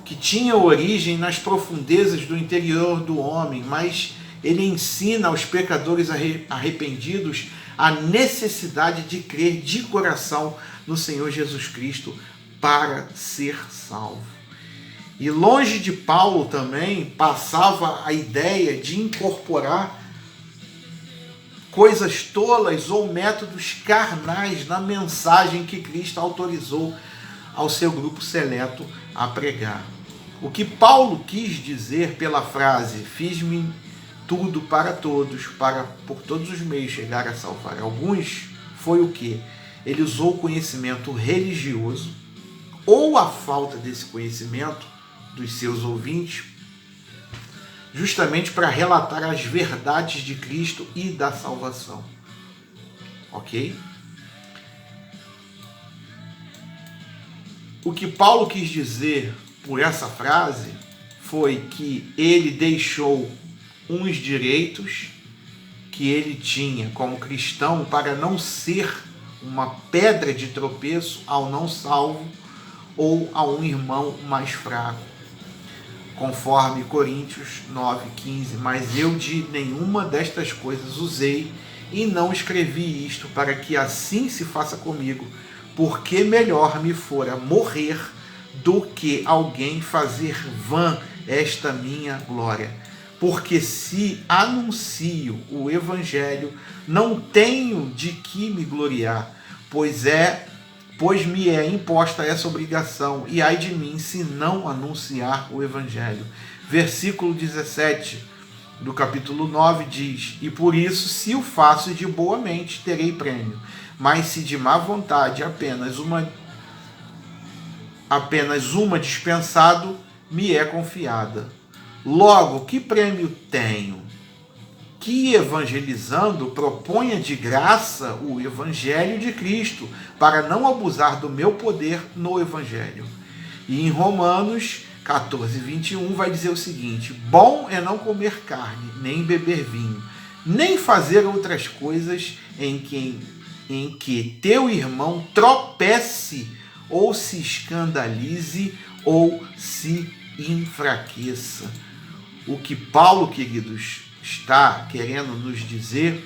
que tinha origem nas profundezas do interior do homem, mas ele ensina aos pecadores arrependidos a necessidade de crer de coração no Senhor Jesus Cristo para ser salvo. E longe de Paulo também passava a ideia de incorporar coisas tolas ou métodos carnais na mensagem que Cristo autorizou ao seu grupo seleto a pregar. O que Paulo quis dizer pela frase "fiz-me tudo para todos, para por todos os meios chegar a salvar alguns", foi o que? Ele usou o conhecimento religioso ou a falta desse conhecimento dos seus ouvintes justamente para relatar as verdades de Cristo e da salvação. Ok? O que Paulo quis dizer por essa frase foi que ele deixou uns direitos que ele tinha como cristão para não ser uma pedra de tropeço ao não salvo ou a um irmão mais fraco. Conforme Coríntios 9,15, mas eu de nenhuma destas coisas usei e não escrevi isto para que assim se faça comigo, porque melhor me fora morrer do que alguém fazer vã esta minha glória. Porque se anuncio o evangelho, não tenho de que me gloriar, pois me é imposta essa obrigação, e ai de mim se não anunciar o evangelho. Versículo 17 do capítulo 9 diz: e por isso, se o faço de boa mente, terei prêmio, mas se de má vontade apenas uma dispensado me é confiada. Logo, que prêmio tenho? Que evangelizando proponha de graça o evangelho de Cristo, para não abusar do meu poder no evangelho. E em Romanos 14:21 vai dizer o seguinte: bom é não comer carne, nem beber vinho, nem fazer outras coisas em que teu irmão tropece, ou se escandalize, ou se enfraqueça. O que Paulo, queridos, está querendo nos dizer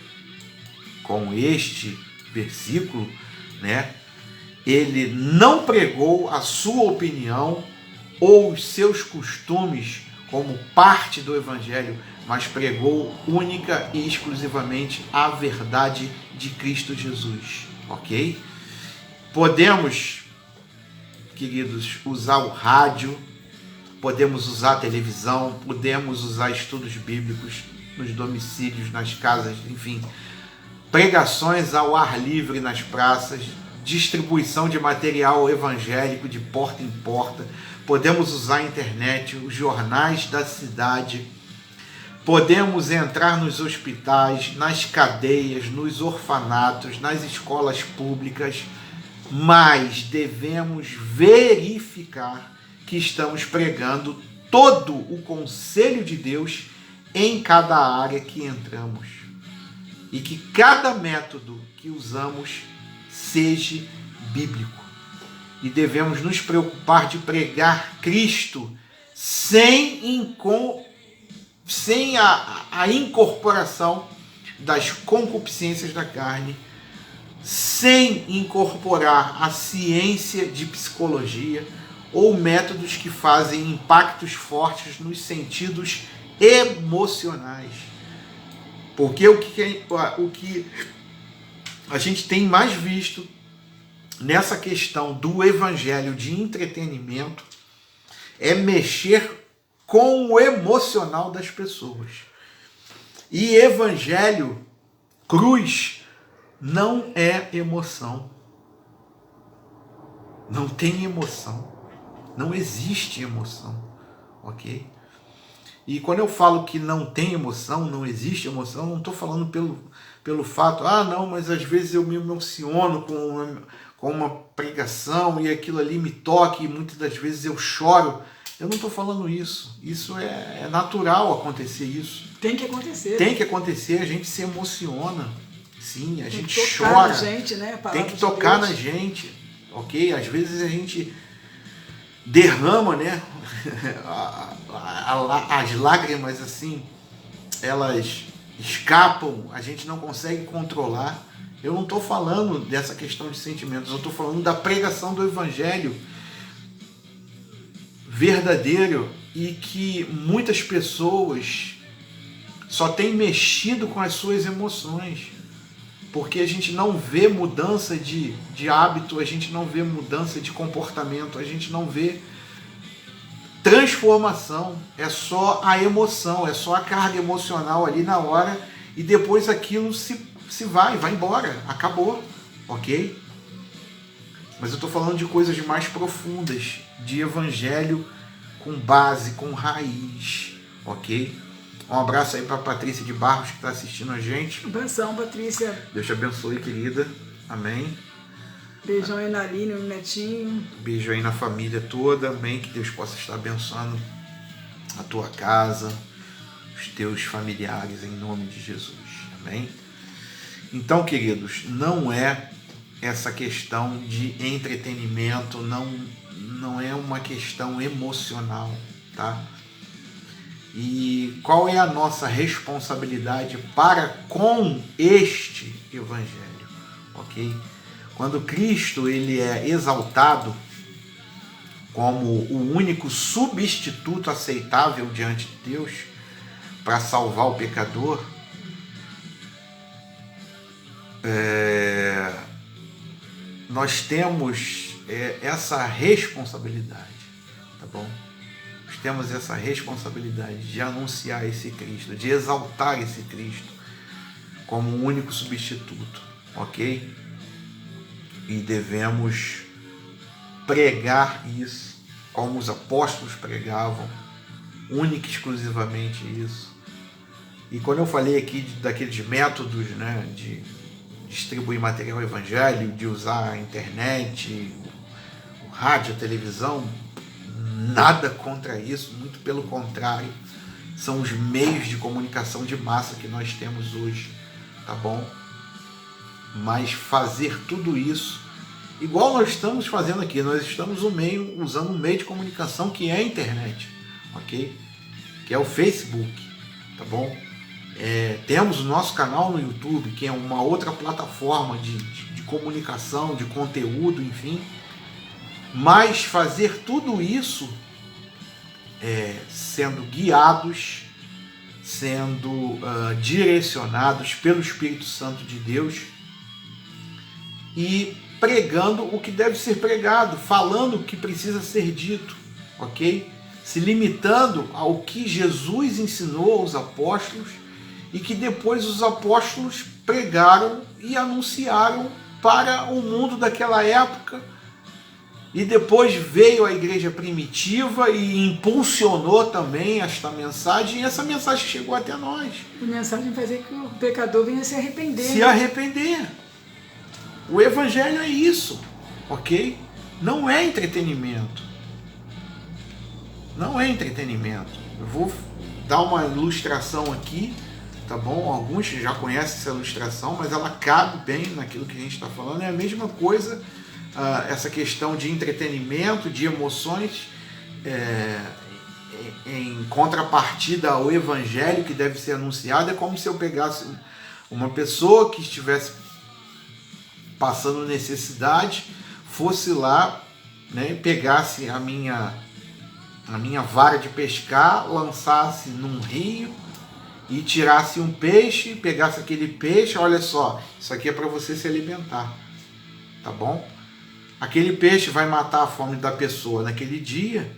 com este versículo, né? Ele não pregou a sua opinião ou os seus costumes como parte do evangelho, mas pregou única e exclusivamente a verdade de Cristo Jesus, ok? Podemos, queridos, usar o rádio, podemos usar a televisão, podemos usar estudos bíblicos nos domicílios, nas casas, enfim, pregações ao ar livre nas praças, distribuição de material evangélico de porta em porta, podemos usar a internet, os jornais da cidade, podemos entrar nos hospitais, nas cadeias, nos orfanatos, nas escolas públicas, mas devemos verificar que estamos pregando todo o conselho de Deus em cada área que entramos, e que cada método que usamos seja bíblico. e devemos nos preocupar de pregar Cristo sem a incorporação das concupiscências da carne, sem incorporar a ciência de psicologia ou métodos que fazem impactos fortes nos sentidos emocionais. Porque o que a gente tem mais visto nessa questão do evangelho de entretenimento é mexer com o emocional das pessoas. E evangelho, cruz, não é emoção. Não tem emoção. Não existe emoção. Ok? E quando eu falo que não tem emoção, não existe emoção, não estou falando pelo fato, não, mas às vezes eu me emociono com uma pregação e aquilo ali me toca e muitas das vezes eu choro. Eu não estou falando isso. Isso é natural acontecer isso. Tem que acontecer. Tem que acontecer, a gente se emociona. Sim, a gente tocar chora. Na gente, né? Tem que tocar na gente, ok? Às vezes a gente derrama, né? As lágrimas, assim, elas escapam, a gente não consegue controlar. Eu não estou falando dessa questão de sentimentos, eu estou falando da pregação do evangelho verdadeiro e que muitas pessoas só têm mexido com as suas emoções, porque a gente não vê mudança de hábito, a gente não vê mudança de comportamento, a gente não vê transformação, é só a emoção, é só a carga emocional ali na hora e depois aquilo se vai embora, acabou, ok? Mas eu estou falando de coisas mais profundas, de evangelho com base, com raiz, ok? Um abraço aí para a Patrícia de Barros que está assistindo a gente. Benção, Patrícia. Deus te abençoe, querida. Amém. Beijão aí na Aline, no Netinho. Beijo aí na família toda. Amém. Que Deus possa estar abençoando a tua casa, os teus familiares, em nome de Jesus. Amém. Então, queridos, não é essa questão de entretenimento, não é uma questão emocional, tá? E qual é a nossa responsabilidade para com este evangelho, ok? Quando Cristo ele é exaltado como o único substituto aceitável diante de Deus para salvar o pecador, nós temos essa responsabilidade, tá bom? Nós temos essa responsabilidade de anunciar esse Cristo, de exaltar esse Cristo como o único substituto, ok? E devemos pregar isso, como os apóstolos pregavam, única e exclusivamente isso. E quando eu falei aqui daqueles métodos, né, de distribuir material evangélico, de usar a internet, o rádio, a televisão, nada contra isso, muito pelo contrário, são os meios de comunicação de massa que nós temos hoje, tá bom? Mas fazer tudo isso, igual nós estamos fazendo aqui, nós estamos usando um meio de comunicação que é a internet, ok? Que é o Facebook, tá bom? Temos o nosso canal no YouTube, que é uma outra plataforma de comunicação, de conteúdo, enfim. Mas fazer tudo isso sendo guiados, sendo direcionados pelo Espírito Santo de Deus e pregando o que deve ser pregado, falando o que precisa ser dito, ok? Se limitando ao que Jesus ensinou aos apóstolos e que depois os apóstolos pregaram e anunciaram para o mundo daquela época. E depois veio a igreja primitiva e impulsionou também esta mensagem, e essa mensagem chegou até nós. A mensagem fazer que o pecador venha se arrepender. Se arrepender. O evangelho é isso, ok? Não é entretenimento. Não é entretenimento. Eu vou dar uma ilustração aqui, tá bom? Alguns já conhecem essa ilustração, mas ela cabe bem naquilo que a gente está falando. É a mesma coisa essa questão de entretenimento, de emoções, em contrapartida ao evangelho que deve ser anunciado. É como se eu pegasse uma pessoa que estivesse passando necessidade, fosse lá, né, pegasse a minha vara de pescar, lançasse num rio e tirasse um peixe, pegasse aquele peixe. Olha só, isso aqui é para você se alimentar, tá bom? Aquele peixe vai matar a fome da pessoa naquele dia,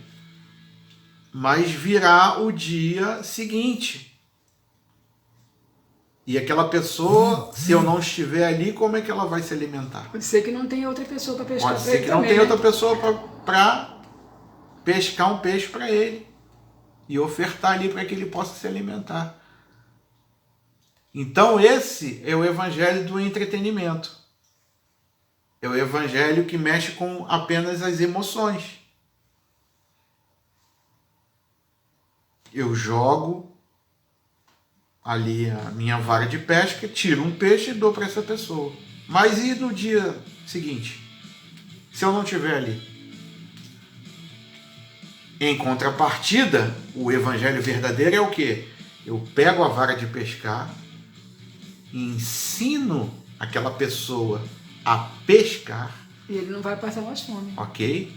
mas virá o dia seguinte. E aquela pessoa, se eu não estiver ali, como é que ela vai se alimentar? Pode ser que não tenha outra pessoa para pescar. Pode ser que não tenha outra pessoa para pescar um peixe para ele e ofertar ali para que ele possa se alimentar. Então esse é o evangelho do entretenimento. É o evangelho que mexe com apenas as emoções. Eu jogo ali a minha vara de pesca, tiro um peixe e dou para essa pessoa. Mas e no dia seguinte? Se eu não estiver ali? Em contrapartida, o evangelho verdadeiro é o quê? Eu pego a vara de pescar e ensino aquela pessoa a pescar. E ele não vai passar mais fome. Ok?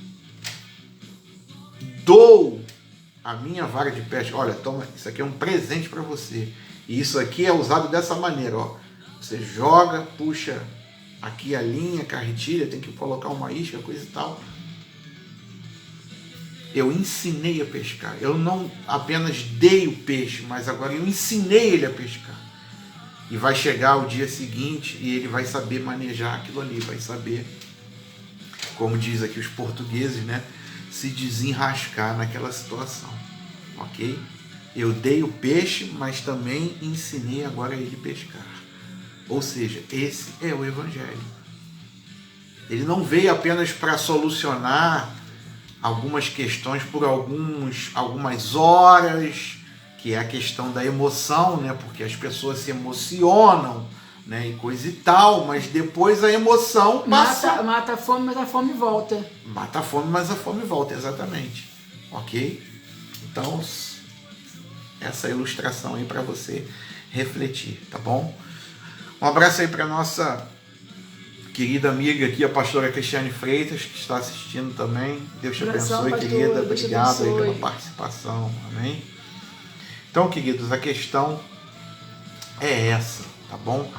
Dou a minha vara de pesca. Olha, toma, isso aqui é um presente para você. E isso aqui é usado dessa maneira, ó. Você joga, puxa aqui a linha, a carretilha, tem que colocar uma isca, coisa e tal. Eu ensinei a pescar. Eu não apenas dei o peixe, mas agora eu ensinei ele a pescar. E vai chegar o dia seguinte e ele vai saber manejar aquilo ali, vai saber, como diz aqui os portugueses, né, se desenrascar naquela situação, ok? Eu dei o peixe, mas também ensinei agora ele pescar. Ou seja, esse é o evangelho. Ele não veio apenas para solucionar algumas questões por algumas horas, que é a questão da emoção, né? Porque as pessoas se emocionam, né? E coisa e tal, mas depois a emoção passa. Mata a fome, mas a fome volta. Mata a fome, mas a fome volta, exatamente. Ok? Então, essa ilustração aí para você refletir, tá bom? Um abraço aí para nossa querida amiga aqui, a pastora Cristiane Freitas, que está assistindo também. Deus te abençoe, pastor, querida. Obrigado aí pela participação. Amém? Então, queridos, a questão é essa, tá bom?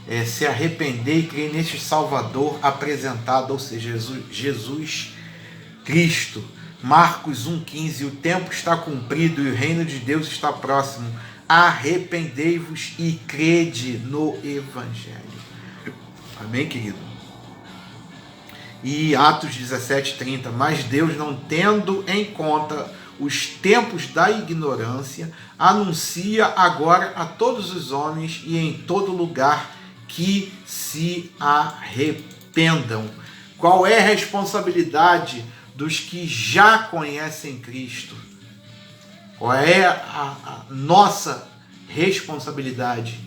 É se arrepender e crer neste Salvador apresentado, ou seja, Jesus Cristo. Marcos 1,15, o tempo está cumprido e o reino de Deus está próximo. Arrependei-vos e crede no Evangelho. Amém, querido? E Atos 17:30, mas Deus, não tendo em conta os tempos da ignorância, anuncia agora a todos os homens e em todo lugar que se arrependam. Qual é a responsabilidade dos que já conhecem Cristo? Qual é a nossa responsabilidade?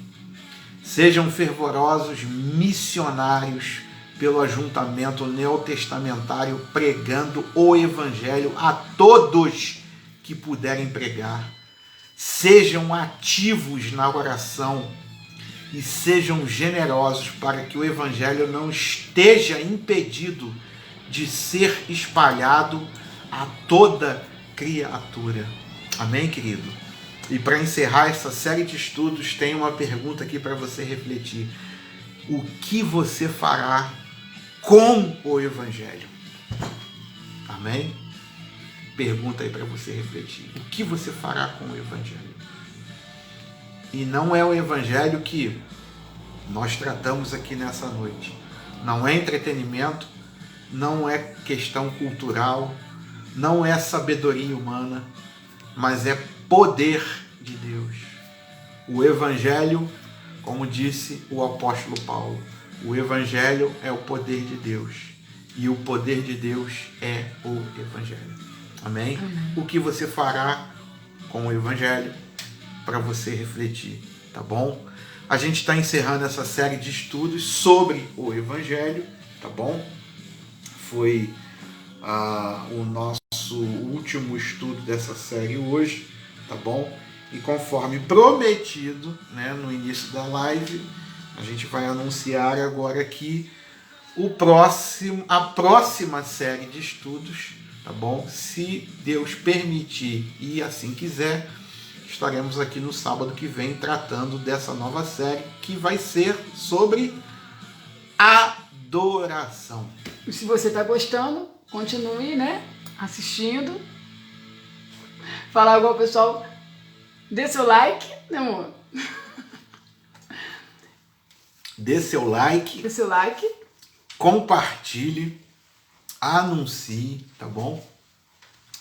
Sejam fervorosos missionários pelo ajuntamento neotestamentário, pregando o Evangelho a todos que puderem pregar. Sejam ativos na oração e sejam generosos para que o Evangelho não esteja impedido de ser espalhado a toda criatura. Amém, querido? E para encerrar essa série de estudos, tem uma pergunta aqui para você refletir. O que você fará com o Evangelho? Amém? Pergunta aí para você refletir. O que você fará com o Evangelho? E não é o Evangelho que nós tratamos aqui nessa noite. Não é entretenimento, não é questão cultural, não é sabedoria humana, mas é poder de Deus. O Evangelho, como disse o apóstolo Paulo, o Evangelho é o poder de Deus. E o poder de Deus é o Evangelho. Amém? Amém. O que você fará com o Evangelho para você refletir, tá bom? A gente está encerrando essa série de estudos sobre o Evangelho, tá bom? foi o nosso último estudo dessa série hoje, tá bom? E conforme prometido, né, no início da live, a gente vai anunciar agora aqui a próxima série de estudos, tá bom? Se Deus permitir e assim quiser, estaremos aqui no sábado que vem tratando dessa nova série que vai ser sobre adoração. E se você está gostando, continue, né, assistindo. Falar igual o pessoal, dê seu like, né, amor? Dê seu like. Dê seu like. Compartilhe, anuncie, tá bom?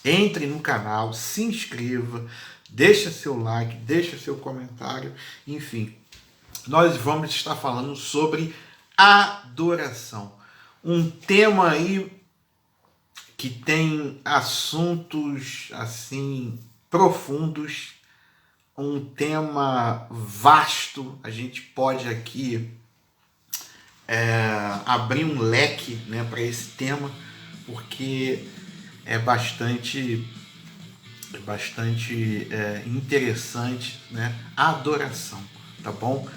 Entre no canal, se inscreva, deixa seu like, deixa seu comentário, enfim. Nós vamos estar falando sobre adoração. Um tema aí que tem assuntos assim profundos, um tema vasto. A gente pode aqui abrir um leque, né, para esse tema, porque é bastante interessante, né, a adoração, tá bom?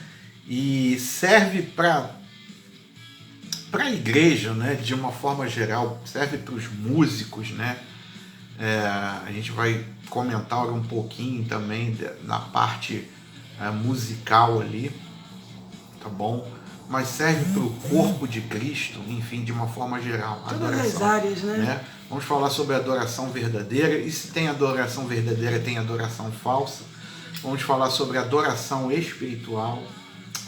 E serve para a igreja, né, de uma forma geral, serve para os músicos, né? A gente vai comentar um pouquinho também na parte musical ali, tá bom? Mas serve para o corpo de Cristo, enfim, de uma forma geral. Todas as áreas, né? Vamos falar sobre adoração verdadeira, e se tem adoração verdadeira, tem adoração falsa. Vamos falar sobre adoração espiritual,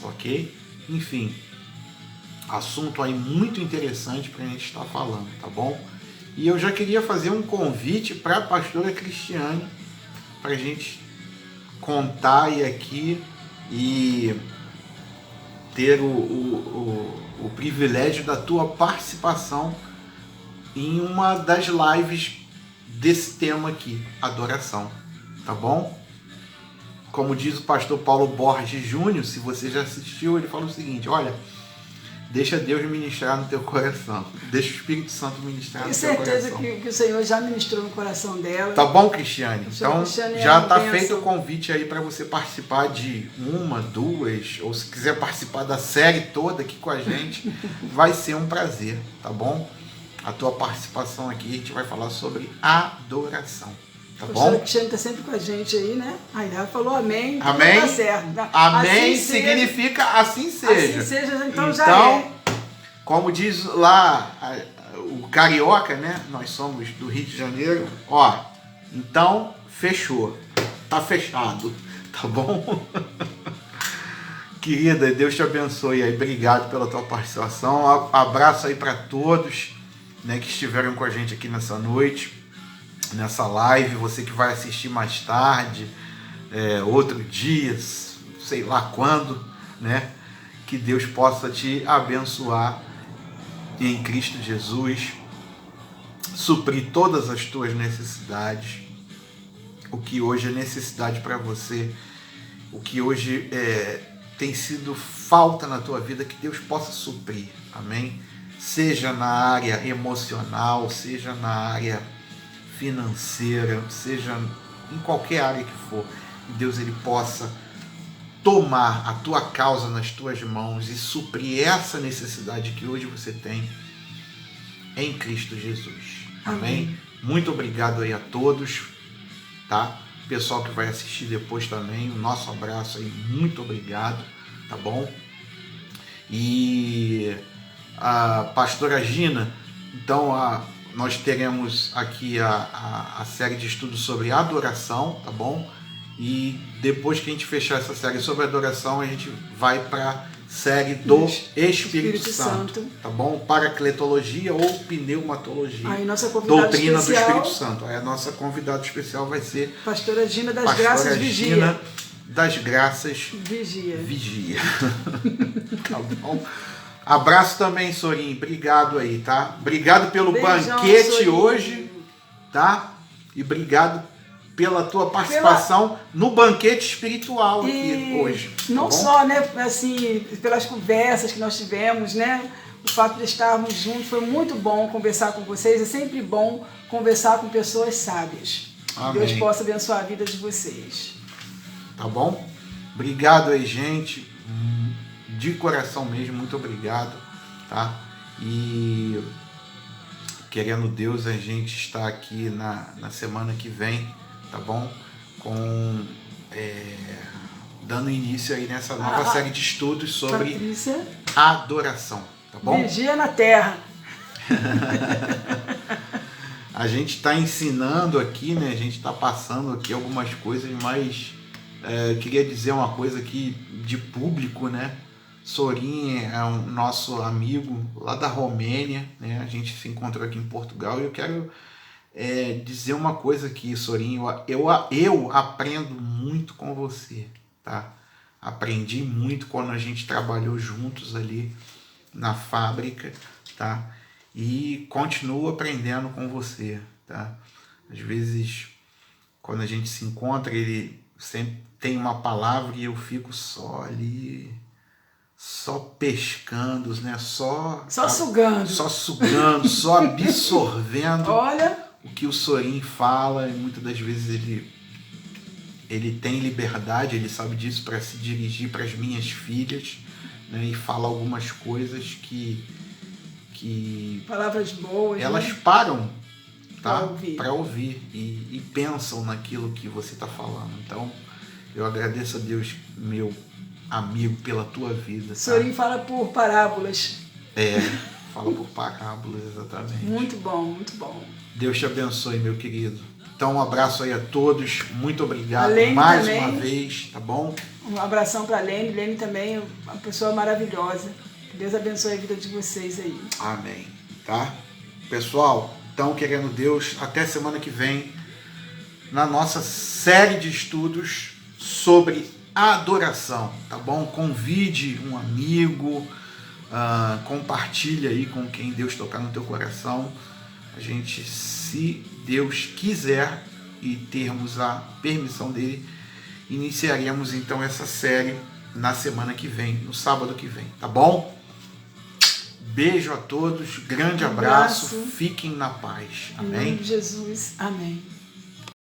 ok? Enfim, assunto aí muito interessante para a gente estar falando, tá bom? E eu já queria fazer um convite para a pastora Cristiane, para a gente contar aí aqui e ter o privilégio da tua participação em uma das lives desse tema aqui, adoração, tá bom? Como diz o pastor Paulo Borges Júnior, se você já assistiu, ele fala o seguinte: olha, deixa Deus ministrar no teu coração, deixa o Espírito Santo ministrar no teu coração. Tenho certeza que o Senhor já ministrou no coração dela. Tá bom, Cristiane? Então já está feito o bênção. convite aí para você participar de uma, duas, ou se quiser participar da série toda aqui com a gente, vai ser um prazer, tá bom? A tua participação aqui, a gente vai falar sobre adoração, tá bom? A Cristiane está sempre com a gente aí, né? Aí ela falou amém, amém? Tá certo. Amém assim significa assim seja. Assim seja, então já é. Como diz lá o carioca, né? Nós somos do Rio de Janeiro. Ó, então fechou. Tá fechado, tá bom? Querida, Deus te abençoe aí. Obrigado pela tua participação. Abraço aí para todos, né, que estiveram com a gente aqui nessa noite, nessa live. Você que vai assistir mais tarde, outro dia, sei lá quando, né? Que Deus possa te abençoar em Cristo Jesus, suprir todas as tuas necessidades, o que hoje é necessidade para você, o que hoje tem sido falta na tua vida, que Deus possa suprir, amém? Seja na área emocional, seja na área financeira, seja em qualquer área que for, que Deus ele possa tomar a tua causa nas tuas mãos e suprir essa necessidade que hoje você tem em Cristo Jesus. Amém? Muito obrigado aí a todos, tá? Pessoal que vai assistir depois também, o nosso abraço aí, muito obrigado, tá bom? E a pastora Gina, então nós teremos aqui a série de estudos sobre adoração, tá bom? E depois que a gente fechar essa série sobre adoração, a gente vai para a série do Espírito Santo, tá bom? Paracletologia ou pneumatologia. Aí, nossa convidada doutrina especial, do Espírito Santo. Aí a nossa convidada especial vai ser pastora Gina das Graças Vigia. Gina das Graças Vigia. Tá bom? Abraço também, Sorin. Obrigado aí, tá? Obrigado pelo Beijão, banquete Sorin. hoje, tá? E obrigado pela tua participação no banquete espiritual aqui hoje. Tá não bom? só, né, assim, pelas conversas que nós tivemos, né, o fato de estarmos juntos. Foi muito bom conversar com vocês. É sempre bom conversar com pessoas sábias. Amém. Deus possa abençoar a vida de vocês. Tá bom? Obrigado aí, gente. De coração mesmo, muito obrigado, tá? E querendo Deus, a gente está aqui na semana que vem, tá bom? Dando início aí nessa nova série de estudos sobre Patrícia, adoração, tá bom? vigia na terra. A gente está ensinando aqui, né? A gente está passando aqui algumas coisas, mas queria dizer uma coisa aqui de público, né? Sorin é um nosso amigo lá da Romênia, né? A gente se encontrou aqui em Portugal e eu quero dizer uma coisa aqui, Sorin. Eu aprendo muito com você, tá? Aprendi muito quando a gente trabalhou juntos ali na fábrica, tá? E continuo aprendendo com você, tá? Às vezes, quando a gente se encontra, ele sempre tem uma palavra e eu fico só ali, só pescando, né? Só sugando. Só sugando, só absorvendo. Olha, o que o Sorin fala, e muitas das vezes ele tem liberdade, ele sabe disso, para se dirigir para as minhas filhas, né? E fala algumas coisas que palavras boas, elas né? param, tá? Para ouvir e pensam naquilo que você está falando. Então, eu agradeço a Deus, meu amigo, pela tua vida. Sorin fala por parábolas. Fala por parábolas, exatamente. Muito bom, muito bom. Deus te abençoe, meu querido. Então, um abraço aí a todos. Muito obrigado mais uma vez, tá bom? Um abração para a Lene. Lene também é uma pessoa maravilhosa. Que Deus abençoe a vida de vocês aí. Amém. Tá? Pessoal, então, querendo Deus, até semana que vem, na nossa série de estudos sobre adoração, tá bom? Convide um amigo, compartilhe aí com quem Deus tocar no teu coração. A gente, se Deus quiser e termos a permissão dele, iniciaremos então essa série na semana que vem, no sábado que vem, tá bom? Beijo a todos, grande abraço, fiquem na paz. Amém? Em nome de Jesus, amém.